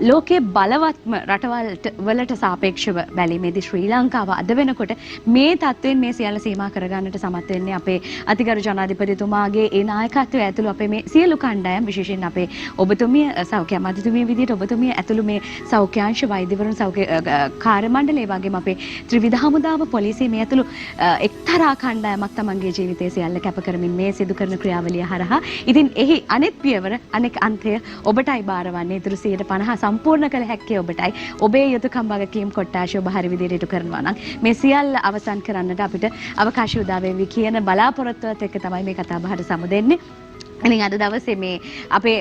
ලෝකයේ බලවත්ම රටවල් වලට සාපේක්ෂව බැලීමේදී ශ්‍රී ලංකාව අද වෙනකොට මේ තත්ත්වෙන් මේ සියල්ල සීමා කරගන්නට සමත් වෙන්නේ අපේ අතිගරු ජනාධිපතිතුමාගේ ඒ නායකත්වය ඇතුළු අපේ මේ සියලු සියලු කණ්ඩායම් විශේෂයෙන් අපේ ඔබතුමිය සෞඛ්‍ය අමාත්‍යතුමිය විදිහට ඔබතුමිය ඇතුළු මේ සෞඛ්‍යාංශ වෛද්‍යවරුන් සෞඛ්‍ය කාර්ය මණ්ඩලය වගේම අපේ ත්‍රිවිධ හමුදාව පොලිසිය මේ ඇතුළු එක්තරා කණ්ඩායමක් තමන්ගේ ජීවිතයේ සියල්ල කැප කරමින් මේ සිදු කරන ක්‍රියාවලිය හරහා ඉතින් එහි අනෙක් පියවර අනෙක් අන්තය ඔබටයි බාරවන්නේ. ඊටු 150 සම්පූර්ණ කළ හැක්කේ ඔබටයි. ඔබේ යුතුයකම් වගකීම් කොට්ටාශය ඔබ හරි විදිහට ඉටු කරනවා නම් මේ සියල්ල අවසන් කරන්නට අපිට අවකාශය උදා වේවි කියන බලාපොරොත්තුවත් එක්ක තමයි මේ කතා බහට සමුදෙන්නේ. ඉතින් අද දවසේ මේ අපේ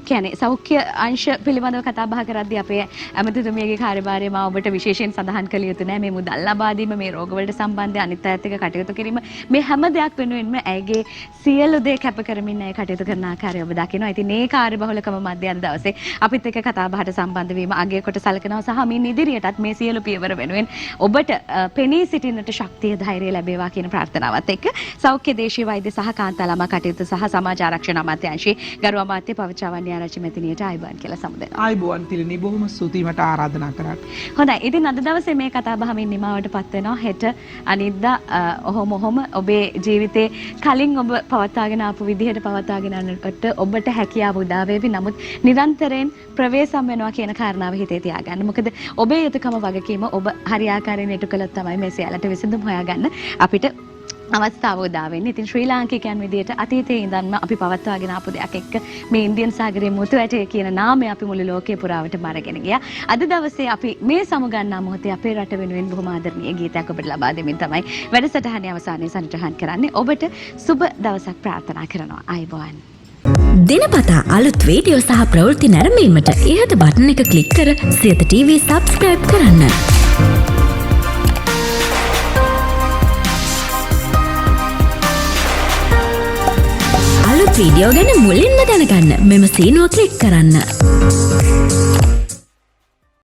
කියන්නේ සෞඛ්‍ය අංශ පිළිබඳව කතා බහ කරද්දී අපේ ඇමතිතුමියගේ කාර්යභාරය මම ඔබට විශේෂයෙන් සඳහන් කළ යුතු නැහැ. මේ මුදල් ලබා දීම, මේ රෝගවලට සම්බන්ධ අනිත් අයත් එක්ක කටයුතු කිරීම, මේ හැම දෙයක් වෙනුවෙන්ම ඇයගේ සියලු දේ කැප කරමින් ඇය කටයුතු කරන ආකාරය ඔබ දකිනවා. ඉතින් මේ කාර්යබහුලකම මැද අද දවසේ අපිත් එක්ක කතා බහට සම්බන්ධ වීම අගය කොට සලකනවා සහ මින් ඉදිරියටත් මේ සියලු පියවර වෙනුවෙන් ඔබට පෙනී සිටින්නට ශක්තිය ධෛර්යය ලැබේවා කියන ප්‍රාර්ථනාවත් එක්ක සෞඛ්‍ය දේශීය වෛද්‍ය සහ කාන්තා ළමා කටයුතු සහ සමාජ ආරක්ෂණ අමාත්‍යාංශයේ ගරු අමාත්‍ය පවචාවන්‍ය ආරච්චි මැතිණියට ආයුබෝවන් කියලා සමුදෙනවා. ආයුබෝවන් තිලනි, බොහොම ස්තුතියි මට ආරාධනා කරාට. හොඳයි. ඉතින් අද දවසේ මේ කතා බහමින් නිමාවටපත් වෙනවා. හෙට අනිද්දා ඔහොම ඔබේ ජීවිතේ කලින් ඔබ පවත්වාගෙන ආපු විදිහට පවත්වාගෙන යනකොට ඔබට හැකියාව උදා වේවි. නමුත් නිරන්තරයෙන් ප්‍රවේශම් වෙනවා කියන කාරණාව හිතේ තියාගන්න. මොකද ඔබේ යුතුයකම වගකීම ඔබ හරියාකාරයෙන් ඉටු කළොත් තමයි මේ සියල්ලට විසඳුම් හොයාගන්න අපිට අවස්ථාව උදා වෙන්නේ. ඉතින් ශ්‍රී ලාංකිකයන් විදියට අතීතයේ ඉඳන්ම අපි පවත්වාගෙන ආපු දෙයක් එක්ක මේ ඉන්දියන් සාගරයේ මුතු ඇටය කියන නාමය අපි මුළු ලෝකේ පුරාවටම අරගෙන ගියා. අද දවසේ අපි මේ සමුගන්නා මොහොතේ අපේ රට වෙනුවෙන් බොහොම ආදරණීය ගීතයක් ඔබට ලබා දෙමින් තමයි වැඩසටහනේ අවසානයේ සනිටුහන් කරන්නේ. ඔබට සුබ දවසක් ප්‍රාර්ථනා කරනවා. ආයුබෝවන්. දිනපතා අලුත් වීඩියෝ සහ ප්‍රවෘත්ති නැරඹීමට ඉහත බටන් එක ක්ලික් කර සියත TV subscribe කරන්න. අලුත් වීඩියෝ ගැන මුලින්ම දැනගන්න මෙම සීනුව ක්ලික් කරන්න.